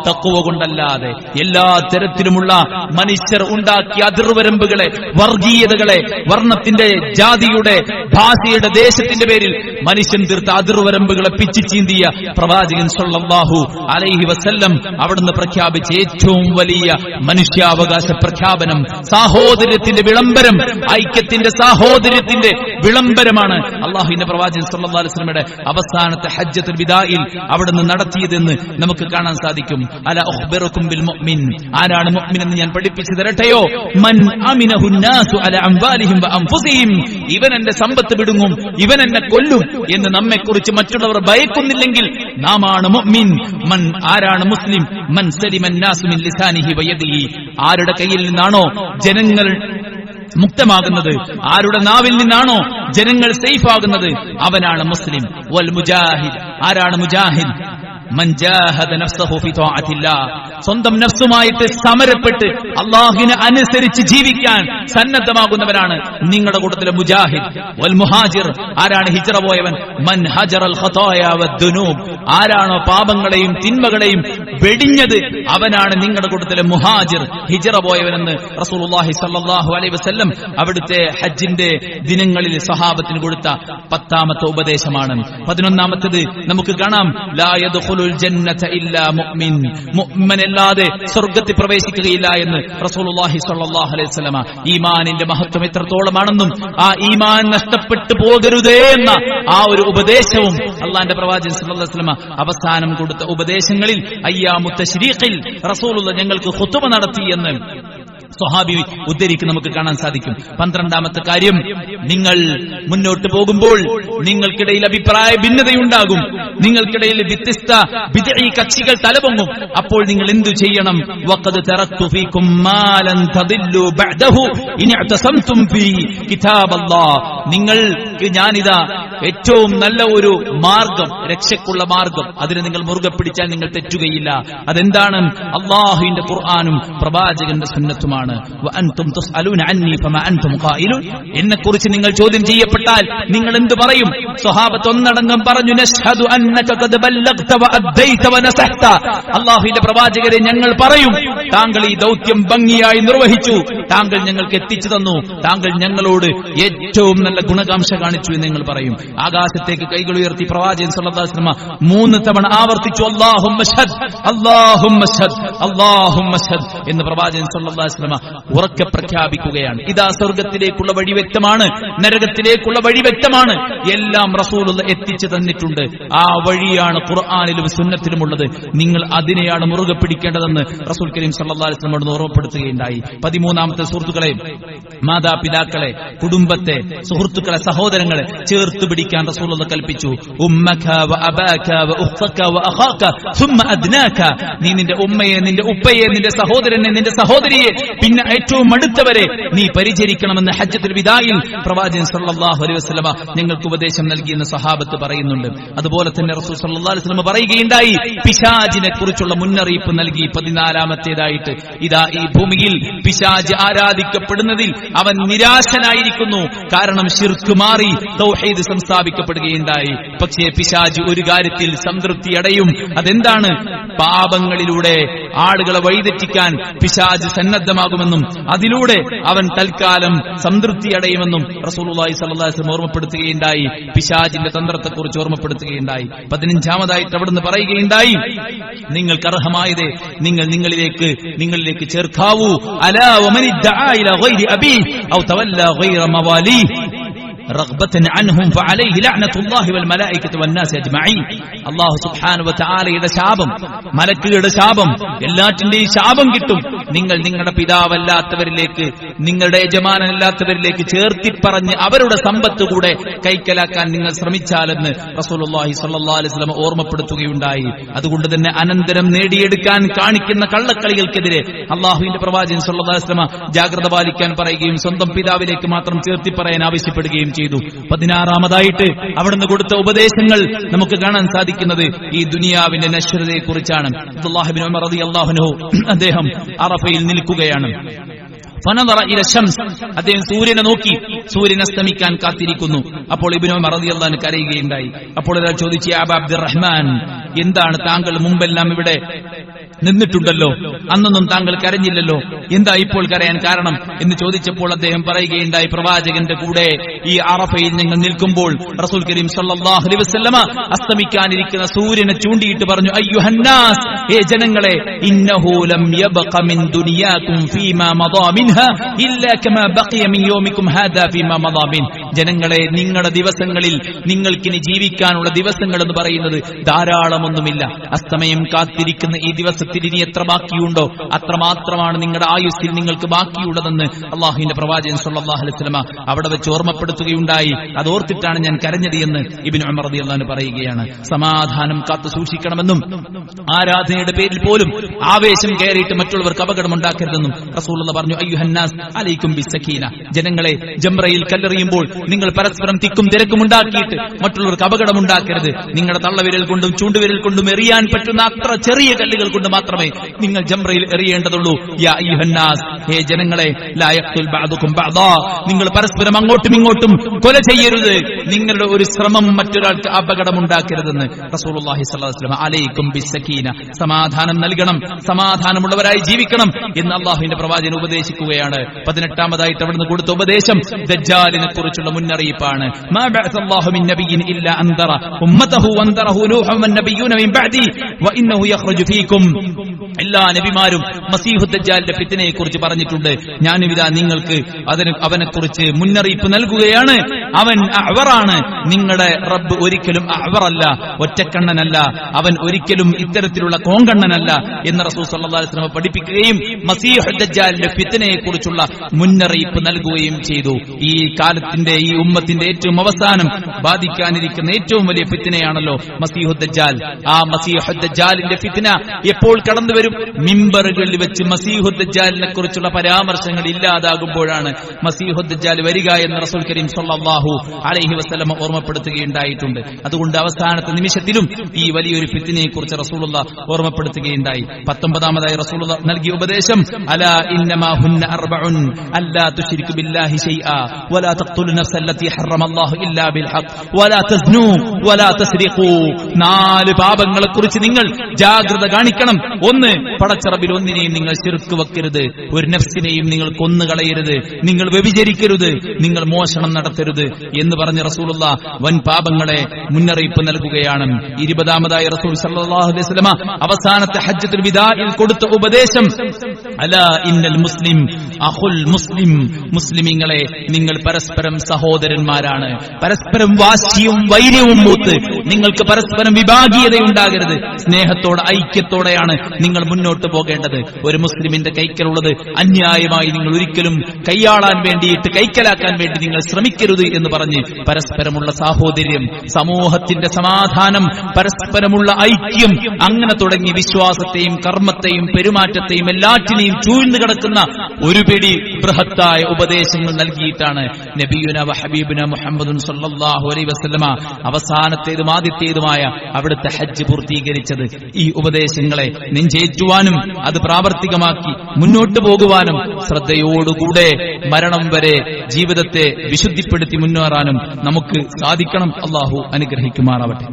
തഖ്വ കൊണ്ടല്ലാതെ. എല്ലാ തരത്തിലുമുള്ള മനുഷ്യർ ഉണ്ടാക്കിയ അതിർവരമ്പുകളെ, വർഗീയതകളെ, വർണ്ണത്തിന്റെ, ജാതിയുടെ, ഭാഷയുടെ, ദേശത്തിന്റെ പേരിൽ മനുഷ്യൻ തീർത്ത അതിർവരമ്പുകളെ പിച്ചു ചീന്തിയ പ്രവാചകൻ സല്ലല്ലാഹു അലൈഹി വസല്ലം അവിടുന്ന് പ്രഖ്യാപിച്ച ഏറ്റവും വലിയ മനുഷ്യാവകാശ പ്രഖ്യാപനം, സാഹോദര്യത്തിന്റെ വിളംബരം, ഐക്യത്തിന്റെ, സാഹോദര്യത്തിന്റെ വിളംബരമാണ് അല്ലാഹുവിന്റെ പ്രവാചകൻ സല്ലല്ലാഹു അലൈഹി വസല്ലമയുടെ അവസാനത്തെ ഹജ്ജത്തുൽ വിദാഇൽ അവിടുന്ന് നടത്തിയതെന്ന് നമുക്ക് കാണാൻ സാധിക്കും. അലാ ഉഖ്ബിറുക്കും ബിൽ മുഅ്മിൻ, ആരാണ് മുഅ്മിൻ എന്ന് ഞാൻ പഠിപ്പിച്ചു തരട്ടെയോ? മൻ അമിനഹു നാസു അലാ അംവാലിഹിം വ അൻഫുസിഹിം, ഇവൻ എന്റെ സമ്പത്ത് വിടുങ്ങും, ഇവൻ എന്നെ കൊല്ലും എന്ന് നമ്മെക്കുറിച്ച് മറ്റുള്ളവർ ഭയക്കുന്നില്ലെങ്കിൽ നാം ആണ് മുഅ്മിൻ. മൻ, ആരാണ് മുസ്ലിം? മൻ സലിമൻ നാസു മിൻ ലിസാനിഹി വയദിഹി, ആരുടെ കയ്യിൽ നിന്നാണോ ജനങ്ങൾ മുക്തമാകുന്നത്, ആരുടെ നാവിൽ നിന്നാണോ ജനങ്ങൾ സേഫ് ആകുന്നത്, അവനാണ് മുസ്ലിം. വൽ മുജാഹിദ്, ആരാണ് മുജാഹിദ്? മൻ ജാഹദ നഫ്സഹു ഫി ത്വാഅത്തില്ലാഹ്, സ്വന്തം നഫ്സുമായിട്ട് സമരപ്പെട്ട് അല്ലാഹുവിനെ അനുസരിച്ച് ജീവിക്കാൻ സന്നദ്ധമാകുന്നവരാണ് നിങ്ങളുടെ കൂട്ടത്തിലെ മുജാഹിദ്. വൽ മുഹാജിർ, ആരാണ് ഹിജ്റ പോയവൻ? മൻ ഹജറൽ ഖതായ വദ്ദുനൂബ്, ആരാണോ പാപങ്ങളെയും തിന്മകളെയും വെടിഞ്ഞത് അവനാണ് നിങ്ങളുടെ കൂട്ടത്തിലെ മുഹാജിർ, ഹിജ്റ പോയവനെന്ന് റസൂലുള്ളാഹി സ്വല്ലല്ലാഹു അലൈഹി വസല്ലം അവിടുത്തെ ഹജ്ജിന്റെ ദിനങ്ങളിൽ സഹാബത്തിന് കൊടുത്ത 10ാമത്തെ ഉപദേശമാണ്. 11ാമത്തേത് നമുക്ക് കാണാം, ലാ യദ്ഖുലുൽ ജന്നത ഇല്ലാ മുഅ്മിൻ, മുഅ്മിനല്ലാതെ സ്വർഗ്ഗത്തിൽ പ്രവേശിക്കുകയില്ല എന്ന് റസൂലുള്ളാഹി സ്വല്ലല്ലാഹു അലൈഹി വസല്ലം. ഈമാനിന്റെ മഹത്വം എത്രത്തോളമാണെന്നും ആ ഈമാൻ നഷ്ടപ്പെട്ടു പോകരുതേ എന്ന ആ ഒരു ഉപദേശവും അള്ളാന്റെ പ്രവാചകൻ സല്ലല്ലാഹു അലൈഹി വസല്ലം അവസാനം കൊടുത്ത ഉപദേശങ്ങളിൽ അയ്യാമു തശ്രീഖിൽ റസൂലുള്ളാഹി ഞങ്ങൾക്ക് ഖുതുബ നടത്തി എന്ന് സ്വഹാബി ഉദ്ധരിക്ക് നമുക്ക് കാണാൻ സാധിക്കും. 12ാമത്തെ കാര്യം, നിങ്ങൾ മുന്നോട്ട് പോകുമ്പോൾ നിങ്ങൾക്കിടയിൽ അഭിപ്രായ ഭിന്നതയുണ്ടാകും, നിങ്ങൾക്കിടയിൽ വ്യത്യസ്ത ബിദ്ഈ കക്ഷികൾ തലപൊങ്ങും. അപ്പോൾ നിങ്ങൾ എന്തു ചെയ്യണം? വഖദ് തറക്തു ഫീകും മാ ലൻ തദില്ലു ബഅദഹു ഇൻ ഇഅ്തസംതും ബി കിതാബല്ലാഹ്, നിങ്ങൾക്ക് ഞാനിതാ ഏറ്റവും നല്ല ഒരു മാർഗം, രക്ഷയ്ക്കുള്ള മാർഗം, അതിനെ നിങ്ങൾ മുറുകെ പിടിച്ചാൽ നിങ്ങൾ തെറ്റുകയില്ല. അതെന്താണ്? അല്ലാഹുവിന്റെ ഖുർആനും പ്രവാചകന്റെ സുന്നത്തുമാണ്. എന്നെക്കുറിച്ച് നിങ്ങൾ ചോദ്യം ചെയ്യപ്പെട്ടാൽ നിങ്ങൾ എന്ത് പറയും? സ്വഹാബത്ത് ഒന്നടങ്കം പറഞ്ഞു, നശ്ഹദു അന്നക ഖദ് ബല്ലഗ്ത വഅദ്ദൈത വനസഹത, അല്ലാഹുവിന്റെ പ്രവാചകരെ ഞങ്ങൾ പറയും, താങ്കൾ ഈ ദൗത്യം ഭംഗിയായി നിർവഹിച്ചു, താങ്കൾ ഞങ്ങൾക്ക് എത്തിച്ചു തന്നു, താങ്കൾ ഞങ്ങളോട് ഏറ്റവും നല്ല ഗുണകാംക്ഷ കാണിച്ചു എന്ന് നിങ്ങൾ പറയും. ആകാശത്തേക്ക് കൈകൾ ഉയർത്തി പ്രവാചകൻ സല്ലല്ലാഹു അലൈഹി വസല്ലം 3 തവണ ആവർത്തിച്ചു, അല്ലാഹുമ്മ ഷഹദ്, അല്ലാഹുമ്മ ഷഹദ്, അല്ലാഹുമ്മ ഷഹദ് എന്ന് പ്രവാചകൻ സല്ലല്ലാഹു അലൈഹി വസല്ലം ഉറക്കെ പ്രഖ്യാപിക്കുകയാണ്. ഇതാ സ്വർഗത്തിലേക്കുള്ള വഴി വ്യക്തമാണ്, നരകത്തിലേക്കുള്ള വഴി വ്യക്തമാണ്, എല്ലാം റസൂലുള്ള എത്തിച്ചു തന്നിട്ടുണ്ട്. ആ വഴിയാണ് ഖുർആനിലും സുന്നത്തിലുമുള്ളത്, നിങ്ങൾ അതിനെയാണ് മുറുകെ പിടിക്കേണ്ടതെന്ന് റസൂൽ കരീം സല്ലല്ലാഹു അലൈഹി വസല്ലം ഓർമ്മപ്പെടുത്തുകയുണ്ടായി. 13ാമത്തെ സുഹൃത്തുക്കളെ, മാതാപിതാക്കളെ, കുടുംബത്തെ, സുഹൃത്തുക്കളെ, സഹോദരങ്ങളെ ചേർത്ത് പിടിക്കാൻ റസൂലുള്ള കൽപ്പിച്ചു. ഉമ്മക വ അബാക വ ഉഖ്തക വ അഖാക സുമ്മ അദ്നാക, നീ നിന്റെ ഉമ്മയെ, നിന്റെ ഉപ്പയെ, നിന്റെ സഹോദരനെ, നിന്റെ സഹോദരിയെ, പിന്നെ ഏറ്റവും അടുത്തവരെ നീ പരിചരിക്കണമെന്ന് ഹജ്ജത്തുൽ വിദായിൽ പ്രവാചകൻ സല്ലല്ലാഹു അലൈഹി വസല്ലം ഞങ്ങൾക്ക് ഉപദേശം നൽകിയെന്ന് സഹാബത്ത് പറയുന്നുണ്ട്. അതുപോലെ തന്നെ റസൂൽ സല്ലല്ലാഹു അലൈഹി വസല്ലം പറയുകയുണ്ടായി, പിശാചിനെ കുറിച്ചുള്ള മുന്നറിയിപ്പ് നൽകി. 14ാമത്തേതായിട്ട്, ഇതാ ഈ ഭൂമിയിൽ പിശാച് ആരാധിക്കപ്പെടുന്നതിൽ അവൻ നിരാശനായിരിക്കുന്നു, കാരണം ശിർക്ക് മാറി തൗഹീദ് സംസ്ഥാപിക്കപ്പെടുകയുണ്ടായി. പക്ഷേ പിശാച് ഒരു കാര്യത്തിൽ സംതൃപ്തി അടയും, അതെന്താണ്? പാപങ്ങളിലൂടെ ആളുകളെ വഴിതെറ്റിക്കാൻ പിശാച് സന്നദ്ധമാകുമെന്നും അതിലൂടെ അവൻ തൽക്കാലം സംതൃപ്തി അടയുമെന്നും റസൂലുള്ളാഹി സ്വല്ലല്ലാഹു അലൈഹി വസല്ലം ഓർമ്മപ്പെടുത്തുകയുണ്ടായി. പിശാചിന്റെ തന്ത്രത്തെക്കുറിച്ച് ഓർമ്മപ്പെടുത്തുകയുണ്ടായി. 15ാമതായിട്ട് അവിടുന്ന് പറയുകയുണ്ടായി, നിങ്ങൾക്ക് അർഹമായതേ നിങ്ങൾ നിങ്ങളിലേക്ക് ചേർക്കാവൂ. അലാ വമനിദ്ദഅ ഇലാ ഗൈരി അബീ ഔ തവല്ല ഗൈറ മവാലി റഗ്ബതൻ അൻഹും ഫഅലൈഹി ലഅനത്തുല്ലാഹി വൽ മലായികത്തി വന്നാസ് അജ്മഈൻ. അല്ലാഹു സുബ്ഹാനഹു വ തആലയുടെ ശാപം, മലക്കുകളുടെ ശാപം, എല്ലാറ്റിന്റെയും ശാപം കിട്ടും നിങ്ങൾ നിങ്ങളുടെ പിതാവല്ലാത്തവരിലേക്ക്, നിങ്ങളുടെ യജമാനല്ലാത്തവരിലേക്ക് ചേർത്തിപ്പറഞ്ഞ് അവരുടെ സമ്പത്ത് കൂടെ കൈക്കലാക്കാൻ നിങ്ങൾ ശ്രമിച്ചാലെന്ന് റസൂലുള്ളാഹി സ്വല്ലല്ലാഹു അലൈഹി വസല്ലം ഓർമ്മപ്പെടുത്തുകയുണ്ടായി. അതുകൊണ്ട് തന്നെ അനന്തരം നേടിയെടുക്കാൻ കാണിക്കുന്ന കള്ളക്കളികൾക്കെതിരെ അല്ലാഹുവിന്റെ പ്രവാചകൻ സ്വല്ലല്ലാഹു അലൈഹി വസല്ലം ജാഗ്രത പാലിക്കാൻ പറയുകയും സ്വന്തം പിതാവിലേക്ക് മാത്രം ചേർത്തിപ്പറയാൻ ആവശ്യപ്പെടുകയും ചെയ്തു. 16ാമതായിട്ട് അവിടുന്ന് കൊടുത്ത ഉപദേശങ്ങൾ നമുക്ക് കാണാൻ സാധിക്കുന്നത് ഈ ദുനിയാവിന്റെ നശ്വരതയെ കുറിച്ചാണ്. അബ്ദുല്ലാഹ് ഇബ്നു ഉമർ റളിയല്ലാഹു അൻഹു അദ്ദേഹം അറഫയിൽ നിൽക്കുകയാണ്. ഫനദറ ഇല ശംസ്, അദ്ദേഹം സൂര്യനെ നോക്കി, സൂര്യൻ അസ്തമിക്കാൻ കാത്തിരിക്കുന്നു. അപ്പോൾ ഇബ്നു ഉമർ റളിയല്ലാഹു അൻഹു കരയുകയുണ്ടായി. അപ്പോൾ ഒരാൾ ചോദിച്ചു, യാ അബാ അബ്ദുറഹ്മാൻ, എന്താണ് താങ്കൾ മുമ്പെല്ലാം ഇവിടെ നിന്നിട്ടുണ്ടല്ലോ, അന്നൊന്നും താങ്കൾ കരഞ്ഞില്ലല്ലോ, എന്താ ഇപ്പോൾ കരയാൻ കാരണം എന്ന് ചോദിച്ചപ്പോൾ അദ്ദേഹം പറയുകയുണ്ടായി, പ്രവാചകന്റെ കൂടെ ഈ അറഫയിൽ ഞങ്ങൾ നിൽക്കുമ്പോൾ റസൂൽ കരീം സല്ലല്ലാഹു അലൈഹി വസല്ലമ അസ്തമിക്കാനിരിക്കുന്ന സൂര്യനെ ചൂണ്ടിയിട്ട് പറഞ്ഞു, അയ്യുഹന്നാസ്, ഹേ ജനങ്ങളെ, ഇന്നഹു ലം യബ്ഖ മിൻ ദുനിയാകും ഫീമാ മദാ മിൻഹാ ഇല്ലാ കമാ ബഖിയ മിൻ യൗമികും ഹാദാ ഫീമാ മദാ മിൻ. ജനങ്ങളെ, നിങ്ങളുടെ ദിവസങ്ങളിൽ, നിങ്ങൾക്കിനി ജീവിക്കാനുള്ള ദിവസങ്ങൾ എന്ന് പറയുന്നത് ധാരാളമൊന്നുമില്ല. അസ്തമയം കാത്തിരിക്കുന്ന ഈ ദിവസത്തിൽ ഇനി എത്ര ബാക്കിയുണ്ട് ബാക്കിയുണ്ടോ അത്രമാത്രമാണ് നിങ്ങളുടെ ആയുസ്സിൽ നിങ്ങൾക്ക് ബാക്കിയുള്ളതെന്ന് അള്ളാഹുവിന്റെ പ്രവാചകൻ സല്ലല്ലാഹു അലൈഹി വസല്ലം അവിടെ വെച്ച് ഓർമ്മപ്പെടുത്തുകയുണ്ടായി. അതോർത്തിട്ടാണ് ഞാൻ കരഞ്ഞത് എന്ന് ഇബ്നു ഉമർ റളിയല്ലാഹു അൻഹു പറയുകയാണ്. സമാധാനം കാത്തു സൂക്ഷിക്കണമെന്നും ആരാധനയുടെ പേരിൽ പോലും ആവേശം കയറിയിട്ട് മറ്റുള്ളവർക്ക് അപകടമുണ്ടാക്കരുതെന്നും റസൂലുള്ളാഹി പറഞ്ഞു. അയ്യുഹന്നാസ് അലൈക്കും ബിസ്സകീന, ജനങ്ങളെ ജംറയിൽ കല്ലെറിയുമ്പോൾ നിങ്ങൾ പരസ്പരം തിക്കും തിരക്കും ഉണ്ടാക്കിയിട്ട് മറ്റുള്ളവർക്ക് അപകടമുണ്ടാക്കരുത്. നിങ്ങളുടെ തള്ളവിരൽ കൊണ്ടും ചൂണ്ടുവിരൽ കൊണ്ടും എറിയാൻ പറ്റുന്ന അത്ര ചെറിയ കല്ലുകൾ കൊണ്ട് മാത്രമേ നിങ്ങൾ ജംറയിൽ എറിയേണ്ടതുള്ളൂ. യാ അയ്യുഹന്നാസ്, ഹേ ജനങ്ങളെ, ലാ യഖ്തുൽ ബഅദുകും ബഅദാ, നിങ്ങൾ പരസ്പരം അങ്ങോട്ടും ഇങ്ങോട്ടും കൊല ചെയ്യരുത്. നിങ്ങളുടെ ഒരു ശ്രമം മറ്റൊരാൾക്ക് അപകടമുണ്ടാക്കരുതെന്ന് റസൂലുള്ളാഹി സ്വല്ലല്ലാഹു അലൈഹി വസല്ലം അലൈക്കും ബിസ്സകീന, സമാധാനം നൽകണം, സമാധാനമുള്ളവരായി ജീവിക്കണം എന്ന് അള്ളാഹുവിന്റെ പ്രവാചകൻ ഉപദേശിക്കുകയാണ്. 18ാമതായിട്ട് അവിടുന്ന് കൊടുത്ത ഉപദേശം ദജ്ജാലിനെ കുറിച്ചുള്ള മുന്നറിയിപ്പാണ്. മാ ബഅസല്ലാഹു മിൻ നബിയ്യിൻ ഇല്ലാ അൻദറ ഉമ്മതഹു വൻദറഹു നൂഹു വന്നബിയ്യൂന മിൻ ബഅദി വഇന്നഹു യഖ്റുജു ഫീകും. എല്ലാ നബിമാരും മസീഹു ദജ്ജാലിന്റെ ഫിത്നയെ കുറിച്ച് പറഞ്ഞിട്ടുണ്ട്. ഞാനിതാ നിങ്ങൾക്ക് അവനെക്കുറിച്ച് മുന്നറിയിപ്പ് നൽകുകയാണ്. അവൻ അഅ്വറാണ്. നിങ്ങളുടെ റബ്ബ് ഒരിക്കലും അഅ്വറല്ല, ഒറ്റക്കണ്ണനല്ല. അവൻ ഒരിക്കലും ഇത്തരത്തിലുള്ള കോങ്കണ്ണനല്ല എന്ന് റസൂൽ സല്ലല്ലാഹു അലൈഹി വസല്ലം പഠിപ്പിക്കുകയും മസീഹു ദജ്ജാലിന്റെ ഫിത്നയെ കുറിച്ചുള്ള മുന്നറിയിപ്പ് നൽകുകയും ചെയ്തു. ഈ കാലത്തിന്റെ, ഈ ഉമ്മത്തിന്റെ ഏറ്റവും അവസാനം ബാധിക്കാനിരിക്കുന്ന ഏറ്റവും വലിയ ഫിത്നയാണല്ലോ മസീഹു ദജ്ജാൽ. ആ മസീഹു ദജ്ജാലിന്റെ ഫിത്ന എപ്പോൾ കടന്നുവരും? മിമ്പറുകളിൽ വെച്ച് മസീഹു ദജ്ജാലിനെ കുറിച്ചുള്ള പരാമർശങ്ങൾ ഇല്ലാതാകുമ്പോഴാണ് മസീഹു ദജ്ജാൽ വരിക എന്ന് റസൂൽ കരീം സല്ലല്ലാഹു അലൈഹി വസല്ലം ഓർമ്മപ്പെടുത്തുകയുണ്ടായിട്ടുണ്ട്. അതുകൊണ്ട് അവസാനത്തെ നിമിഷത്തിലും ഈ വലിയൊരു ഫിത്നയെ കുറിച്ച് റസൂലുള്ളാഹി ഓർമ്മപ്പെടുത്തുകയുണ്ടായി. 19ാമതായി റസൂലുള്ളാഹി നൽകിയ ഉപദേശം അലാ ഇന്നമാ ഹുന്ന അർബഉൻ അല്ലാ തുശ്രികു ബില്ലാഹി ശൈആ വലാ തഖ്തുലു നഫ്സ അല്ലതി ഹറമല്ലാഹു ഇല്ലാ ബിൽ ഹഖ് വലാ തസ്നൂ വലാ തസ്രിഖൂ. 4 പാപങ്ങളെ കുറിച്ച് നിങ്ങൾ ജാഗ്രത കാണിക്കണം. 1, പടച്ചറബിൽ ഒന്നിനെയും നിങ്ങൾ ശിർക്ക് വെക്കരുത്. ഒരു നഫ്സിനെയും നിങ്ങൾ കൊന്നുകളയരുത്. നിങ്ങൾ വ്യഭിചരിക്കരുത്. നിങ്ങൾ മോഷണം നടത്തരുത് എന്ന് പറഞ്ഞ റസൂലുള്ളാഹി വൻ പാപങ്ങളെ മുന്നറിയിപ്പ് നൽകുകയാണ്. 20ാമതായി റസൂൽ സല്ലല്ലാഹു അലൈഹി വസല്ലം അവസാനത്തെ ഹജ്ജത്തുൽ വിദാഇൽ കൊടുത്ത ഉപദേശം അലാ ഇന്നൽ മുസ്ലിം അഖുൽ മുസ്ലിം. മുസ്ലിമീങ്ങളെ, നിങ്ങൾ പരസ്പരം സഹോദരന്മാരാണ്. പരസ്പരം വാശിയും വൈര്യവും മൂത്ത് നിങ്ങൾക്ക് പരസ്പരം വിഭാഗീയതയുണ്ടാകരുത്. സ്നേഹത്തോടെ, ഐക്യത്തോടെയാണ് നിങ്ങൾ മുന്നോട്ട് പോകേണ്ടത്. ഒരു മുസ്ലിമിന്റെ കൈക്കലുള്ളത് അന്യായമായി നിങ്ങൾ ഒരിക്കലും കൈയാളാൻ വേണ്ടിയിട്ട്, കൈക്കലാക്കാൻ വേണ്ടി നിങ്ങൾ ശ്രമിക്കരുത് എന്ന് പറഞ്ഞ് പരസ്പരമുള്ള സാഹോദര്യം, സമൂഹത്തിന്റെ സമാധാനം, പരസ്പരമുള്ള ഐക്യം, അങ്ങനെ തുടങ്ങി വിശ്വാസത്തെയും കർമ്മത്തെയും പെരുമാറ്റത്തെയും എല്ലാറ്റിനെയും ചൂഴ്ന്നു കിടക്കുന്ന ഒരു പിടി ബൃഹത്തായ ഉപദേശങ്ങൾ നൽകിയിട്ടാണ് നബിയുന വഹബീബുന മുഹമ്മദുൻ സല്ലല്ലാഹു അലൈഹി വസല്ലമ അവസാനത്തേതും ആദ്യത്തേതുമായ അവിടുത്തെ ഹജ്ജ് പൂർത്തീകരിച്ചത്. ഈ ഉപദേശങ്ങളെ നെഞ്ചേറ്റുവാനും അത് പ്രാവർത്തികമാക്കി മുന്നോട്ടു പോകുവാനും ശ്രദ്ധയോടുകൂടെ മരണം വരെ ജീവിതത്തെ വിശുദ്ധിപ്പെടുത്തി മുന്നേറാനും നമുക്ക് സാധിക്കണം. അല്ലാഹു അനുഗ്രഹിക്കുമാറാവട്ടെ.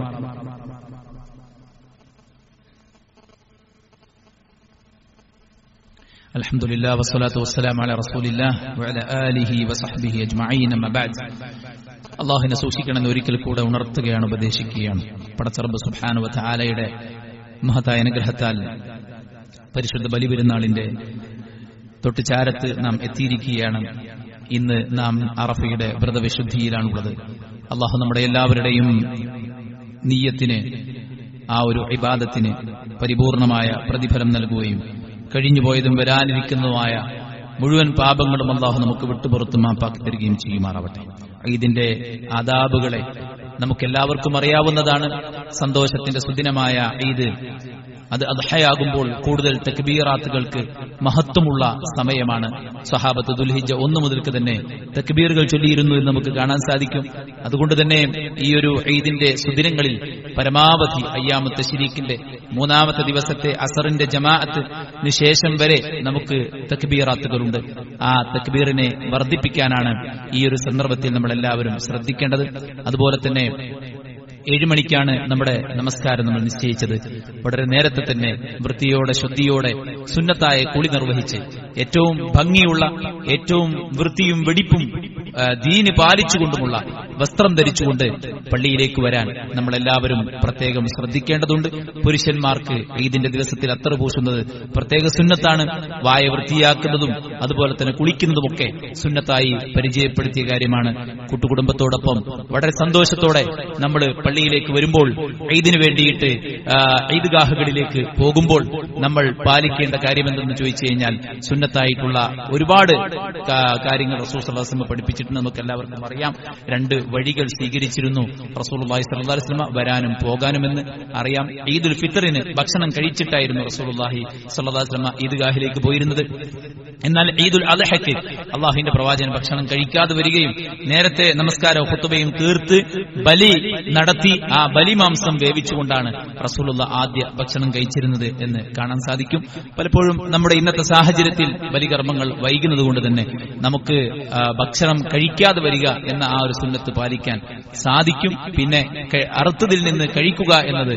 അൽഹംദുലില്ലാഹി വസ്സലാത്തു വസ്സലാമു അലാ റസൂലില്ലാഹി വഅലാ ആലിഹി വസഹ്ബിഹി അജ്മഈൻ. അമ്മാ ബഅദ്. അല്ലാഹുവിനെ സൂക്ഷിക്കണമെന്ന് ഒരിക്കൽ കൂടെ ഉണർത്തുകയാണ്, ഉപദേശിക്കുകയാണ്. പടച്ച റബ്ബ് സുബ്ഹാനഹു വ തആലയുടെ മഹത്തായ അനുഗ്രഹത്താൽ പരിശുദ്ധ ബലിപെരുന്നാളിന്റെ തൊട്ടുചാരത്ത് നാം എത്തിയിരിക്കുകയാണ്. ഇന്ന് നാം അറഫയുടെ വ്രതവിശുദ്ധിയിലാണുള്ളത്. അല്ലാഹു നമ്മുടെ എല്ലാവരുടെയും നിയ്യത്തിന്, ആ ഒരു ഇബാദത്തിന് പരിപൂർണമായ പ്രതിഫലം നൽകുകയും കഴിഞ്ഞുപോയതും വരാനിരിക്കുന്നതുമായ മുഴുവൻ പാപങ്ങളും അല്ലാഹു നമുക്ക് വിട്ടുപുറത്ത് മാപ്പാക്കി തരികയും ചെയ്യുമാറാവട്ടെ. ഈദിന്റെ ആദാബുകളെ നമുക്കെല്ലാവർക്കും അറിയാവുന്നതാണ്. സന്തോഷത്തിന്റെ സുദിനമായ ഈദ്, അത് അദ്ഹയാകുമ്പോൾ കൂടുതൽ തക്ബീറാത്തുകൾക്ക് മഹത്വമുള്ള സമയമാണ്. സ്വഹാബത്ത് ദുൽഹിജ്ജ 1 മുതൽക്ക് തന്നെ തക്ബീറുകൾ ചൊല്ലിയിരുന്നു എന്ന് നമുക്ക് കാണാൻ സാധിക്കും. അതുകൊണ്ട് തന്നെ ഈ ഒരു ഈദിന്റെ സുദിനങ്ങളിൽ പരമാവധി അയ്യാമു തശ്രീഖിന്റെ 3ാമത്തെ ദിവസത്തെ അസറിന്റെ ജമാഅത്തിന് ശേഷം വരെ നമുക്ക് തക്ബീറാത്തുകളുണ്ട്. ആ തക്ബീറിനെ വർദ്ധിപ്പിക്കാനാണ് ഈ ഒരു സന്ദർഭത്തിൽ നമ്മളെല്ലാവരും ശ്രദ്ധിക്കേണ്ടത്. അതുപോലെ തന്നെ 7 മണിക്കാണ് നമ്മുടെ നമസ്കാരം നമ്മൾ നിശ്ചയിച്ചത്. വളരെ നേരത്തെ തന്നെ വൃത്തിയോടെ, ശുദ്ധിയോടെ, സുന്നത്തായ കുളി നിർവഹിച്ച് ഏറ്റവും ഭംഗിയുള്ള, ഏറ്റവും വൃത്തിയും വെടിപ്പും ദീന് പാലിച്ചുകൊണ്ടുമുള്ള വസ്ത്രം ധരിച്ചുകൊണ്ട് പള്ളിയിലേക്ക് വരാൻ നമ്മളെല്ലാവരും പ്രത്യേകം ശ്രദ്ധിക്കേണ്ടതുണ്ട്. പുരുഷന്മാർക്ക് ഈദിന്റെ ദിവസത്തിൽ അത്തർ പൂശുന്നത് പ്രത്യേക സുന്നത്താണ്. വായ വൃത്തിയാക്കുന്നതും അതുപോലെ തന്നെ കുളിക്കുന്നതുമൊക്കെ സുന്നത്തായി പരിചയപ്പെടുത്തിയ കാര്യമാണ്. കൂട്ടുകുടുംബത്തോടൊപ്പം വളരെ സന്തോഷത്തോടെ നമ്മൾ പള്ളിയിലേക്ക് വരുമ്പോൾ, ഈദിന് വേണ്ടിയിട്ട് ഈദ്ഗാഹുകളിലേക്ക് പോകുമ്പോൾ നമ്മൾ പാലിക്കേണ്ട കാര്യമെന്തെന്ന് ചോദിച്ചു കഴിഞ്ഞാൽ, സുന്നത്തായിട്ടുള്ള ഒരുപാട് കാര്യങ്ങൾ റസൂൽ സല്ലല്ലാഹു അലൈഹി വസല്ലം പഠിപ്പിച്ചിട്ടുണ്ട്. നമുക്ക് എല്ലാവർക്കും അറിയാം. 2 വഴികൾ സ്വീകരിച്ചിരുന്നു റസൂലുള്ളാഹി സ്വല്ലല്ലാഹു അലൈഹി വസല്ലം വരാനും പോകാനുമെന്ന് അറിയാം. ഈദുൽ ഫിത്റിന് ഭക്ഷണം കഴിച്ചിട്ടായിരുന്നു റസൂലുള്ളാഹി സ്വല്ലല്ലാഹു അലൈഹി വസല്ലം ഈദ്ഗാഹിലേക്ക് പോയിരുന്നത്. എന്നാൽ ഈദുൽ അദ്ഹയ്ക്ക് അള്ളാഹുവിന്റെ പ്രവാചകൻ ഭക്ഷണം കഴിക്കാതെ വരികയും നേരത്തെ നമസ്കാരവും ഖുതുബയും തീർത്ത് ബലി നടത്തി ആ ബലിമാംസം വേവിച്ചുകൊണ്ടാണ് റസൂലുള്ള ആദ്യ ഭക്ഷണം കഴിച്ചിരുന്നത് എന്ന് കാണാൻ സാധിക്കും. പലപ്പോഴും നമ്മുടെ ഇന്നത്തെ സാഹചര്യത്തിൽ ബലികർമ്മങ്ങൾ വൈകുന്നത് കൊണ്ട് തന്നെ നമുക്ക് ഭക്ഷണം കഴിക്കാതെ വരിക എന്ന ആ ഒരു സുന്നത്ത് പാലിക്കാൻ സാധിക്കും. പിന്നെ അറുത്തതിൽ നിന്ന് കഴിക്കുക എന്നത്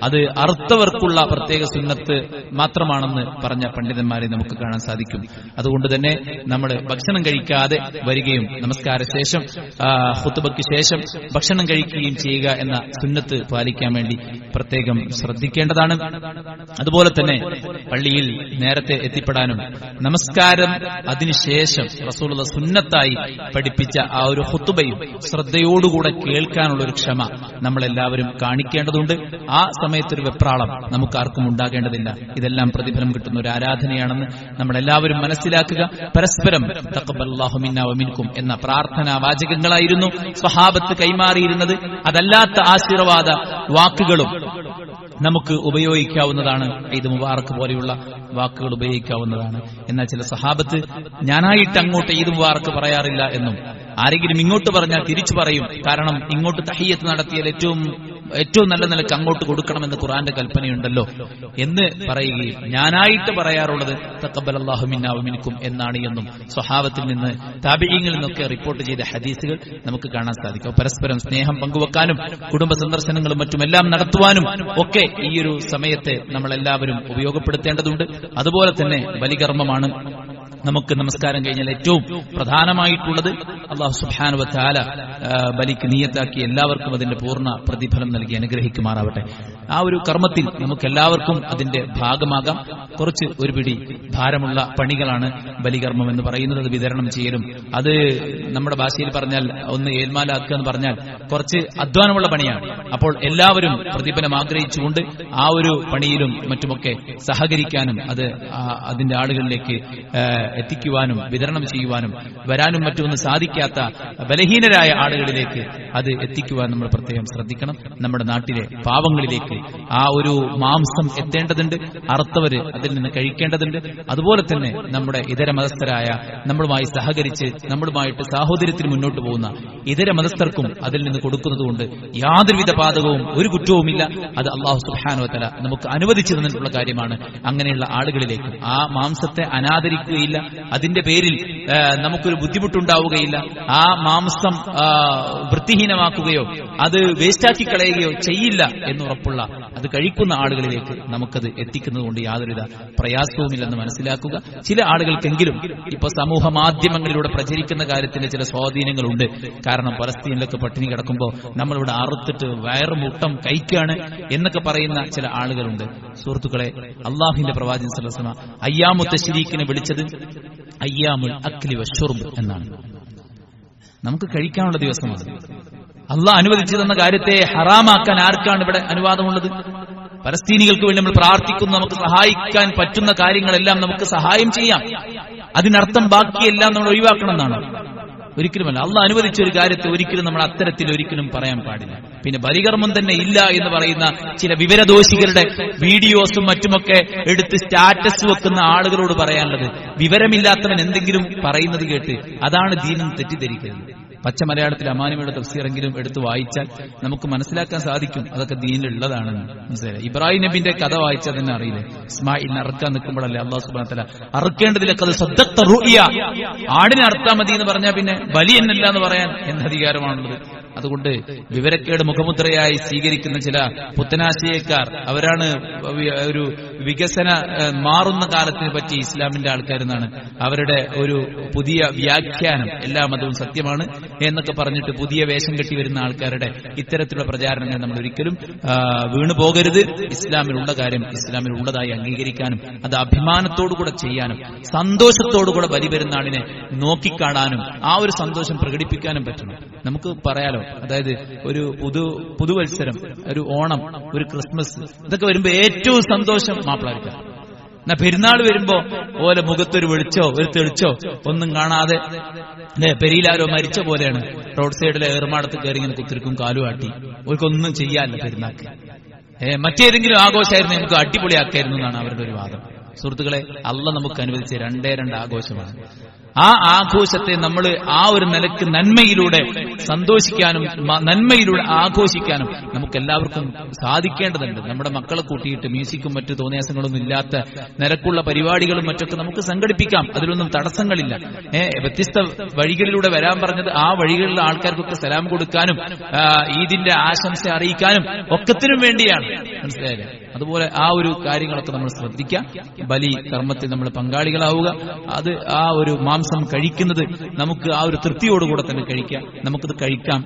അത് അറുത്തവർക്കുള്ള പ്രത്യേക സുന്നത്ത് മാത്രമാണെന്ന് പറഞ്ഞ പണ്ഡിതന്മാരെ നമുക്ക് കാണാൻ സാധിക്കും. അതുകൊണ്ട് തന്നെ നമ്മൾ ഭക്ഷണം കഴിക്കാതെ വരികയും നമസ്കാര ശേഷം ഖുതുബയ്ക്ക് ശേഷം ഭക്ഷണം കഴിക്കുകയും ചെയ്യുക എന്ന സുന്നത്ത് പാലിക്കാൻ വേണ്ടി പ്രത്യേകം ശ്രദ്ധിക്കേണ്ടതാണ്. അതുപോലെ തന്നെ പള്ളിയിൽ നേരത്തെ എത്തിപ്പെടാനും നമസ്കാരം അതിനുശേഷം റസൂലുള്ള സുന്നത്തായി പഠിപ്പിച്ച ആ ഒരു ഖുതുബയും ശ്രദ്ധയോടുകൂടെ കേൾക്കാനുള്ള ഒരു ക്ഷമ നമ്മളെല്ലാവരും കാണിക്കേണ്ടതുണ്ട്. ആ സമയത്തൊരു വെപ്രാളം നമുക്കാർക്കും ഉണ്ടാകേണ്ടതില്ല. ഇതെല്ലാം പ്രതിഫലം കിട്ടുന്ന ഒരു ആരാധനയാണെന്ന് നമ്മളെല്ലാവരും മനസ്സിലാക്കുക. പരസ്പരം തഖബ്ബലല്ലാഹു മിന്നാ വമിൻകും എന്ന പ്രാർത്ഥനാ വാചകങ്ങളായിരുന്നു സ്വഹാബത്ത് കൈമാറിയിരുന്നത്. അതല്ലാത്ത ആശീർവാദ വാക്കുകളും നമുക്ക് ഉപയോഗിക്കാവുന്നതാണ്. ഈദ് മുബാറക്ക് പോലെയുള്ള വാക്കുകൾ ഉപയോഗിക്കാവുന്നതാണ്. എന്നാൽ ചില സഹാബത്ത് ഞാനായിട്ട് അങ്ങോട്ട് ഈദ് മുബാറക്ക് പറയാറില്ല എന്നും, ആരെങ്കിലും ഇങ്ങോട്ട് പറഞ്ഞാൽ തിരിച്ചു പറയും, കാരണം ഇങ്ങോട്ട് തഹിയ്യത്ത് നടത്തിയാൽ ഏറ്റവും നല്ല നിലക്ക് അങ്ങോട്ട് കൊടുക്കണമെന്ന് ഖുർആന്റെ കൽപ്പനയുണ്ടല്ലോ എന്ന് പറയുകയും ഞാനായിട്ട് പറയാറുള്ളത് തഖബ്ബലല്ലാഹു മിന്നാ വമിൻകും എന്നാണ് എന്നും സ്വഹാബത്തിൽ നിന്ന് താബിഈങ്ങളിൽ നിന്നൊക്കെ റിപ്പോർട്ട് ചെയ്ത ഹദീസുകൾ നമുക്ക് കാണാൻ സാധിക്കും. പരസ്പരം സ്നേഹം പങ്കുവെക്കാനും കുടുംബ സന്ദർശനങ്ങളും മറ്റുമെല്ലാം നടത്തുവാനും ഒക്കെ ഈ ഒരു സമയത്തെ നമ്മളെല്ലാവരും ഉപയോഗപ്പെടുത്തേണ്ടതുണ്ട്. അതുപോലെ തന്നെ ബലികർമ്മമാണ് നമുക്ക് നമസ്കാരം കഴിഞ്ഞാൽ ഏറ്റവും പ്രധാനമായിട്ടുള്ളത്. അല്ലാഹു സുബ്ഹാനഹു വ തആല ബലിക്ക് നിയ്യത്താക്കി എല്ലാവർക്കും അതിന്റെ പൂർണ്ണ പ്രതിഫലം നൽകി അനുഗ്രഹിക്കുമാറാവട്ടെ. ആ ഒരു കർമ്മത്തിൽ നമുക്ക് എല്ലാവർക്കും അതിന്റെ ഭാഗമാകാം. കുറച്ച് ഒരു പിടി ഭാരമുള്ള പണികളാണ് ബലികർമ്മം എന്ന് പറയുന്നത്. അത് വിതരണം ചെയ്യലും, അത് നമ്മുടെ ഭാഷയിൽ പറഞ്ഞാൽ ഒന്ന് ഏൽമാലാക്കുക എന്ന് പറഞ്ഞാൽ കുറച്ച് അധ്വാനമുള്ള പണിയാണ്. അപ്പോൾ എല്ലാവരും പ്രതിഫലം ആഗ്രഹിച്ചുകൊണ്ട് ആ ഒരു പണിയിലും മറ്റുമൊക്കെ സഹകരിക്കാനും അത് അതിന്റെ ആളുകളിലേക്ക് എത്തിക്കുവാനും വിതരണം ചെയ്യുവാനും വരാനും മറ്റൊന്നും സാധിക്കാത്ത ബലഹീനരായ ആളുകളിലേക്ക് അത് എത്തിക്കുവാൻ നമ്മൾ പ്രത്യേകം ശ്രദ്ധിക്കണം. നമ്മുടെ നാട്ടിലെ പാവങ്ങളിലേക്ക് ആ ഒരു മാംസം എത്തേണ്ടതുണ്ട്. അറുത്തവര് അതിൽ നിന്ന് കഴിക്കേണ്ടതുണ്ട്. അതുപോലെ തന്നെ നമ്മുടെ ഇതര മതസ്ഥരായ നമ്മളുമായി സഹകരിച്ച് നമ്മളുമായിട്ട് സാഹോദര്യത്തിന് മുന്നോട്ട് പോകുന്ന ഇതര മതസ്ഥർക്കും അതിൽ നിന്ന് കൊടുക്കുന്നതുകൊണ്ട് യാതൊരുവിധ പാതകവും ഒരു കുറ്റവുമില്ല. അത് അല്ലാഹു സുബ്ഹാനഹു വ തആല നമുക്ക് അനുവദിച്ചു തന്നിട്ടുള്ള കാര്യമാണ്. അങ്ങനെയുള്ള ആളുകളിലേക്ക് ആ മാംസത്തെ അനാദരിക്കുകയില്ല, അതിന്റെ പേരിൽ നമുക്കൊരു ബുദ്ധിമുട്ടുണ്ടാവുകയില്ല, ആ മാംസം വൃത്തിഹീനമാക്കുകയോ അത് വേസ്റ്റാക്കി കളയുകയോ ചെയ്യില്ല എന്നുറപ്പുള്ള അത് കഴിക്കുന്ന ആളുകളിലേക്ക് നമുക്കത് എത്തിക്കുന്നതുകൊണ്ട് യാതൊരുവിധ പ്രയാസവുമില്ലെന്ന് മനസ്സിലാക്കുക. ചില ആളുകൾക്കെങ്കിലും ഇപ്പൊ സമൂഹ മാധ്യമങ്ങളിലൂടെ പ്രചരിക്കുന്ന കാര്യത്തിന്റെ ചില സ്വാധീനങ്ങളുണ്ട്. കാരണം പലസ്തീനിലൊക്കെ പട്ടിണി കിടക്കുമ്പോൾ നമ്മളിവിടെ അറുത്തിട്ട് വയറുമുട്ടം കഴിക്കുകയാണ് എന്നൊക്കെ പറയുന്ന ചില ആളുകളുണ്ട്. സുഹൃത്തുക്കളെ, അള്ളാഹുവിന്റെ പ്രവാചകൻ സല്ലല്ലാഹു അലൈഹി വസല്ലം അയ്യാമു തശ്രീക്കിനെ വിളിച്ചത് അയ്യാമുൽ അക്ലി വശുർബ് എന്നാണ്. നമുക്ക് കഴിക്കാനുള്ള ദിവസമാണ്. അള്ളാഹ് അനുവദിച്ചു തന്ന കാര്യത്തെ ഹറാമാക്കാൻ ആർക്കാണ് ഇവിടെ അനുവാദമുള്ളത്? പലസ്തീനികൾക്ക് വേണ്ടി നമ്മൾ പ്രാർത്ഥിക്കുന്നു, നമുക്ക് സഹായിക്കാൻ പറ്റുന്ന കാര്യങ്ങളെല്ലാം നമുക്ക് സഹായം ചെയ്യാം. അതിനർത്ഥം ബാക്കിയെല്ലാം നമ്മൾ ഒഴിവാക്കണം എന്നാണ്? ഒരിക്കലുമല്ല. അള്ളാഹ് അനുവദിച്ച ഒരു കാര്യത്തെ ഒരിക്കലും നമ്മൾ അത്തരത്തിൽ ഒരിക്കലും പറയാൻ പാടില്ല. പിന്നെ ബലികർമ്മം തന്നെ ഇല്ല എന്ന് പറയുന്ന ചില വിവരദോഷികളുടെ വീഡിയോസും മറ്റുമൊക്കെ എടുത്ത് സ്റ്റാറ്റസ് വെക്കുന്ന ആളുകളോട് പറയാനുള്ളത്, വിവരമില്ലാത്തവൻ എന്തെങ്കിലും പറയുന്നത് കേട്ട് അതാണ് ദീനെന്ന് തെറ്റിദ്ധരിക്കരുത്. പച്ച മലയാളത്തിൽ അമാനിമയുടെ തഫ്സീറെങ്കിലും എടുത്ത് വായിച്ചാൽ നമുക്ക് മനസ്സിലാക്കാൻ സാധിക്കും അതൊക്കെ ദീനിലുള്ളതാണെന്ന്. മനസ്സിലായി? ഇബ്രാഹിം നബിന്റെ കഥ വായിച്ചാൽ തന്നെ അറിയില്ലേ, ഇസ്മായിലിനെ അറുക്കാൻ നിൽക്കുമ്പോഴല്ലേ അല്ലാഹു സുബ്ഹാനഹു വ തആല അറുക്കേണ്ടതിലൊക്കെ അത് സദ്ദഖ്ത റുഅ്യ, ആടിനെ അറുത്താൽ മതി എന്ന് പറഞ്ഞാൽ പിന്നെ ബലി എന്നല്ല എന്ന് പറയാൻ എന്ത് അധികാരമാണുള്ളത്? അതുകൊണ്ട് വിവരക്കേട് മുഖമുദ്രയായി സ്വീകരിക്കുന്ന ചില പുത്തനാശയക്കാർ, അവരാണ് ഒരു വികസന മാറുന്ന കാലത്തിനെ പറ്റി ഇസ്ലാമിന്റെ ആൾക്കാരെന്നാണ് അവരുടെ ഒരു പുതിയ വ്യാഖ്യാനം. എല്ലാ മതവും സത്യമാണ് എന്നൊക്കെ പറഞ്ഞിട്ട് പുതിയ വേഷം കെട്ടി വരുന്ന ആൾക്കാരുടെ ഇത്തരത്തിലുള്ള പ്രചാരണങ്ങൾ നമ്മൾ ഒരിക്കലും വീണു പോകരുത്. ഇസ്ലാമിലുള്ള കാര്യം ഇസ്ലാമിലുള്ളതായി അംഗീകരിക്കാനും അത് അഭിമാനത്തോടുകൂടെ ചെയ്യാനും സന്തോഷത്തോടുകൂടെ ബലിപെരുന്നാളിനെ നോക്കിക്കാണാനും ആ ഒരു സന്തോഷം പ്രകടിപ്പിക്കാനും പറ്റണം. നമുക്ക് പറയാലോ, അതായത് ഒരു പുതുവത്സരം, ഒരു ഓണം, ഒരു ക്രിസ്മസ്, ഇതൊക്കെ വരുമ്പോ ഏറ്റവും സന്തോഷം മാപ്പിളാർക്കാണ്. എന്നാ പെരുന്നാൾ വരുമ്പോ ഓലെ മുഖത്തൊരു വെളിച്ചോ ഒരു തെളിച്ചോ ഒന്നും കാണാതെ പെരിയിലാരോ മരിച്ച പോലെയാണ് റോഡ് സൈഡിലെ ഏർമാടത്ത് കയറി ഇങ്ങനെ കുത്തിരിക്കും, കാലുവാട്ടി. ഓർക്കൊന്നും ചെയ്യാനില്ല പെരുന്നാൾക്ക്. മറ്റേതെങ്കിലും ആഘോഷമായിരുന്നു നമുക്ക് അടിപൊളിയാക്കായിരുന്നു എന്നാണ് അവരുടെ ഒരു വാദം. സുഹൃത്തുക്കളെ, അള്ളാഹ് നമുക്ക് അനുവദിച്ച രണ്ടേ ആഘോഷമാണ്. ആ ആഘോഷത്തെ നമ്മൾ ആ ഒരു നിലക്ക് നന്മയിലൂടെ സന്തോഷിക്കാനും നന്മയിലൂടെ ആഘോഷിക്കാനും നമുക്ക് എല്ലാവർക്കും സാധിക്കേണ്ടതുണ്ട്. നമ്മുടെ മക്കളെ കൂട്ടിയിട്ട് മ്യൂസിക്കും മറ്റു തോന്നിയാസങ്ങളൊന്നും ഇല്ലാത്ത നിരക്കുള്ള പരിപാടികളും മറ്റൊക്കെ നമുക്ക് സംഘടിപ്പിക്കാം. അതിലൊന്നും തടസ്സങ്ങളില്ല. വ്യത്യസ്ത വഴികളിലൂടെ വരാൻ പറഞ്ഞത് ആ വഴികളിലുള്ള ആൾക്കാർക്കൊക്കെ സലാം കൊടുക്കാനും ഈദിന്റെ ആശംസ അറിയിക്കാനും ഒക്കത്തിനും വേണ്ടിയാണ്. മനസ്സിലായില്ലേ? അതുപോലെ ആ ഒരു കാര്യങ്ങളൊക്കെ നമ്മൾ ശ്രദ്ധിക്കാം. ബലി കർമ്മത്തിൽ നമ്മൾ പങ്കാളികളാവുക. അത് ആ ഒരു മാംസം കഴിക്കുന്നത് നമുക്ക് ആ ഒരു തൃപ്തിയോടുകൂടെ തന്നെ കഴിക്കാം. നമുക്കത് കഴിക്കാം.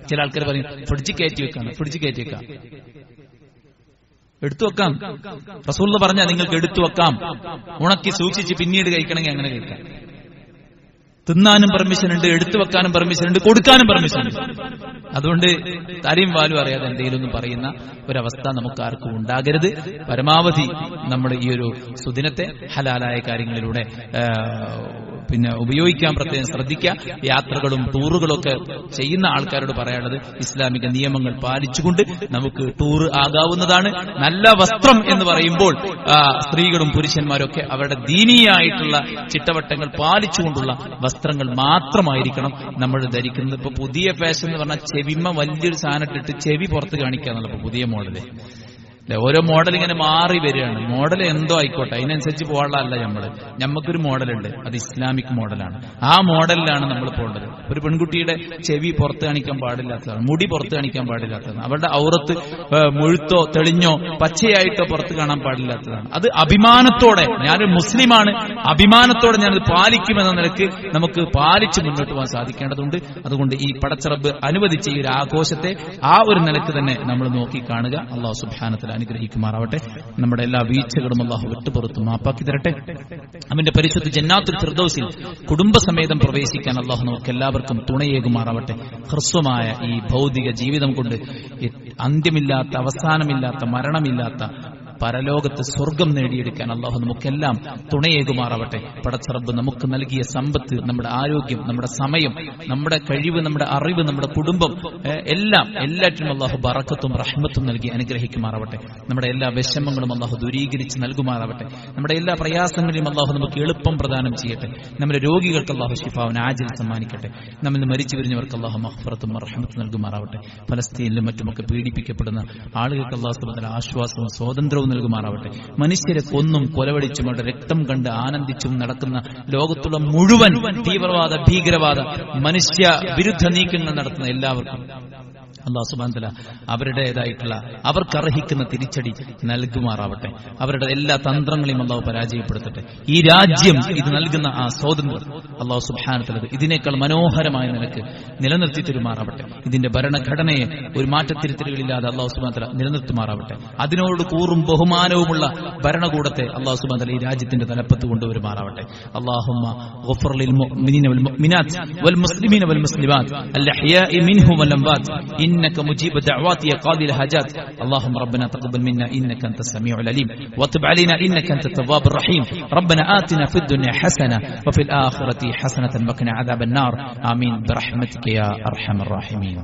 ചില ആൾക്കാർ പറയും ഫ്രിഡ്ജ് കയറ്റി വെക്കാം, ഫ്രിഡ്ജ് കയറ്റി വെക്കാം, എടുത്തു വെക്കാം. റസൂൽ പറഞ്ഞാൽ നിങ്ങൾക്ക് എടുത്തു വെക്കാം, ഉണക്കി സൂക്ഷിച്ച് പിന്നീട് കഴിക്കണമെങ്കിൽ അങ്ങനെ കഴിക്കാം. തിന്നാനും പെർമിഷൻ ഉണ്ട്, എടുത്തു വെക്കാനും പെർമിഷൻ ഉണ്ട്, കൊടുക്കാനും പെർമിഷൻ ഉണ്ട്. അതുകൊണ്ട് തലയും വാലും അറിയാതെ എന്തെങ്കിലും പറയുന്ന ഒരവസ്ഥ നമുക്ക് ആർക്കും ഉണ്ടാകരുത്. പരമാവധി നമ്മൾ ഈ ഒരു സുദിനത്തെ ഹലാലായ കാര്യങ്ങളിലൂടെ ഉപയോഗിക്കാൻ പ്രത്യേകം ശ്രദ്ധിക്കുക. യാത്രകളും ടൂറുകളും ഒക്കെ ചെയ്യുന്ന ആൾക്കാരോട് പറയാനുള്ളത് ഇസ്ലാമിക നിയമങ്ങൾ പാലിച്ചുകൊണ്ട് നമുക്ക് ടൂർ ആകാവുന്നതാണ്. നല്ല വസ്ത്രം എന്ന് പറയുമ്പോൾ സ്ത്രീകളും പുരുഷന്മാരും ഒക്കെ അവരുടെ ദീനീയായിട്ടുള്ള ചിട്ടവട്ടങ്ങൾ പാലിച്ചുകൊണ്ടുള്ള വസ്ത്രങ്ങൾ മാത്രമായിരിക്കണം നമ്മൾ ധരിക്കുന്നത്. ഇപ്പൊ പുതിയ ഫാഷൻ എന്ന് പറഞ്ഞാൽ ചെവിമ വലിയൊരു സാധനം ഇട്ടിട്ട് ചെവി പുറത്ത് കാണിക്കാന്നുള്ള പുതിയ മോഡല്. ഓരോ മോഡൽ ഇങ്ങനെ മാറി വരികയാണ്. മോഡൽ എന്തോ ആയിക്കോട്ടെ, അതിനനുസരിച്ച് പോകാനുള്ളതല്ല ഞമ്മക്കൊരു മോഡലുണ്ട്, അത് ഇസ്ലാമിക് മോഡലാണ്. ആ മോഡലിലാണ് നമ്മൾ പോകേണ്ടത്. ഒരു പെൺകുട്ടിയുടെ ചെവി പുറത്ത് കാണിക്കാൻ പാടില്ലാത്തതാണ്, മുടി പുറത്ത് കാണിക്കാൻ പാടില്ലാത്തതാണ്, അവരുടെ ഔറത്ത് മുഴുത്തോ തെളിഞ്ഞോ പച്ചയായിട്ടോ പുറത്ത് കാണാൻ പാടില്ലാത്തതാണ്. അത് അഭിമാനത്തോടെ, ഞാനൊരു മുസ്ലിമാണ്, അഭിമാനത്തോടെ ഞാനത് പാലിക്കുമെന്ന നിലക്ക് നമുക്ക് പാലിച്ച് മുന്നോട്ട് പോകാൻ സാധിക്കേണ്ടതുണ്ട്. അതുകൊണ്ട് ഈ പടച്ചറബ് അനുവദിച്ച ഈ ഒരു ആഘോഷത്തെ ആ ഒരു നിലക്ക് തന്നെ നമ്മൾ നോക്കി കാണുക. അല്ലാഹു സുബ്ഹാനഹു വ തആല അനുഗ്രഹിക്കുമാറാവട്ടെ. നമ്മുടെ എല്ലാ വീഴ്ചകളും അല്ലാഹു വിട്ടുപുറത്ത് മാപ്പാക്കി തരട്ടെ. അവന്റെ പരിശുദ്ധ ജന്നാത്തുൽ ഫിർദൗസിൽ കുടുംബസമേതം പ്രവേശിക്കാൻ അല്ലാഹു നമുക്ക് എല്ലാവർക്കും തുണയേകുമാറാവട്ടെ. ഹ്രസ്വമായ ഈ ഭൗതിക ജീവിതം കൊണ്ട് അന്ത്യമില്ലാത്ത, അവസാനമില്ലാത്ത, മരണമില്ലാത്ത പരലോകത്ത് സ്വർഗം നേടിയെടുക്കാൻ അല്ലാഹു നമുക്കെല്ലാം തുണയേകുമാറാവട്ടെ. പടച്ചറബ് നമുക്ക് നൽകിയ സമ്പത്ത്, നമ്മുടെ ആരോഗ്യം, നമ്മുടെ സമയം, നമ്മുടെ കഴിവ്, നമ്മുടെ അറിവ്, നമ്മുടെ കുടുംബം, എല്ലാറ്റിനും അല്ലാഹു ബറക്കത്തും റഹ്മത്തും നൽകി അനുഗ്രഹിക്കുമാറാവട്ടെ. നമ്മുടെ എല്ലാ വിഷമങ്ങളും അല്ലാഹു ദൂരീകരിച്ച് നൽകുമാറാവട്ടെ. നമ്മുടെ എല്ലാ പ്രയാസങ്ങളിലും അല്ലാഹു നമുക്ക് എളുപ്പം പ്രദാനം ചെയ്യട്ടെ. നമ്മുടെ രോഗികൾക്ക് അല്ലാഹു ശിഫാഉൻ ആജിൽ സമ്മാനിക്കട്ടെ. നമ്മിൽ മരിച്ചു പിരിഞ്ഞവർക്ക് അല്ലാഹു മഗ്ഫിറത്തും റഹ്മത്തും നൽകുമാറാവട്ടെ. ഫലസ്തീനിലും മറ്റുമൊക്കെ പീഡിപ്പിക്കപ്പെടുന്ന ആളുകൾക്ക് അല്ലാഹു സുബ്ഹാനഹു വ തആല ആശ്വാസവും സ്വാതന്ത്ര്യവും നൽകുമാറാവട്ടെ. മനുഷ്യരെ കൊന്നും കൊലവടിച്ചും അവരുടെ രക്തം കണ്ട് ആനന്ദിച്ചും നടക്കുന്ന ലോകത്തുള്ള മുഴുവൻ തീവ്രവാദ, ഭീകരവാദ, മനുഷ്യ വിരുദ്ധ നീക്കങ്ങൾ നടത്തുന്ന എല്ലാവർക്കും അല്ലാഹു സുബ്ഹാനഹു വ തആല അവരുടേതായിട്ടുള്ള അവർക്കർഹിക്കുന്ന തിരിച്ചടി നൽകുമാറാവട്ടെ. അവരുടെ എല്ലാ തന്ത്രങ്ങളെയും അല്ലാഹു പരാജയപ്പെടുത്തട്ടെ. ഈ രാജ്യം ഇത് നൽകുന്ന ആ സ്വാതന്ത്ര്യം അല്ലാഹു സുബ്ഹാനഹു വ തആല ഇതിനേക്കാൾ മനോഹരമായ നിലക്ക് നിലനിർത്തി തരുമാറാവട്ടെ. ഇതിന്റെ ഭരണഘടനയെ ഒരു മാറ്റത്തിരുത്തലുകളില്ലാതെ അല്ലാഹു സുബ്ഹാനഹു വ തആല നിലനിർത്തുമാറാവട്ടെ. അതിനോട് കൂറും ബഹുമാനവുമുള്ള ഭരണകൂടത്തെ അല്ലാഹു സുബ്ഹാനഹു വ തആല ഈ രാജ്യത്തിന്റെ തലപ്പത്ത് കൊണ്ടുവരുമാറാവട്ടെ. അല്ലാഹുമ്മ ഗഫർ ലിൽ മുഅ്മിനീന വൽ മുഅ്മിനാത്ത് വൽ മുസ്ലിമീന വൽ മുസ്ലിമാത്ത് അൽ അഹ്യാഇ മിൻഹും വൽ അംവാത്ത് إنك مجيب الدعوات يا قاضي الحاجات اللهم ربنا تقبل منا إنك أنت السميع العليم وتب علينا إنك أنت التواب الرحيم ربنا آتنا في الدنيا حسنة وفي الآخرة حسنة وقنا عذاب النار آمين برحمتك يا أرحم الراحمين.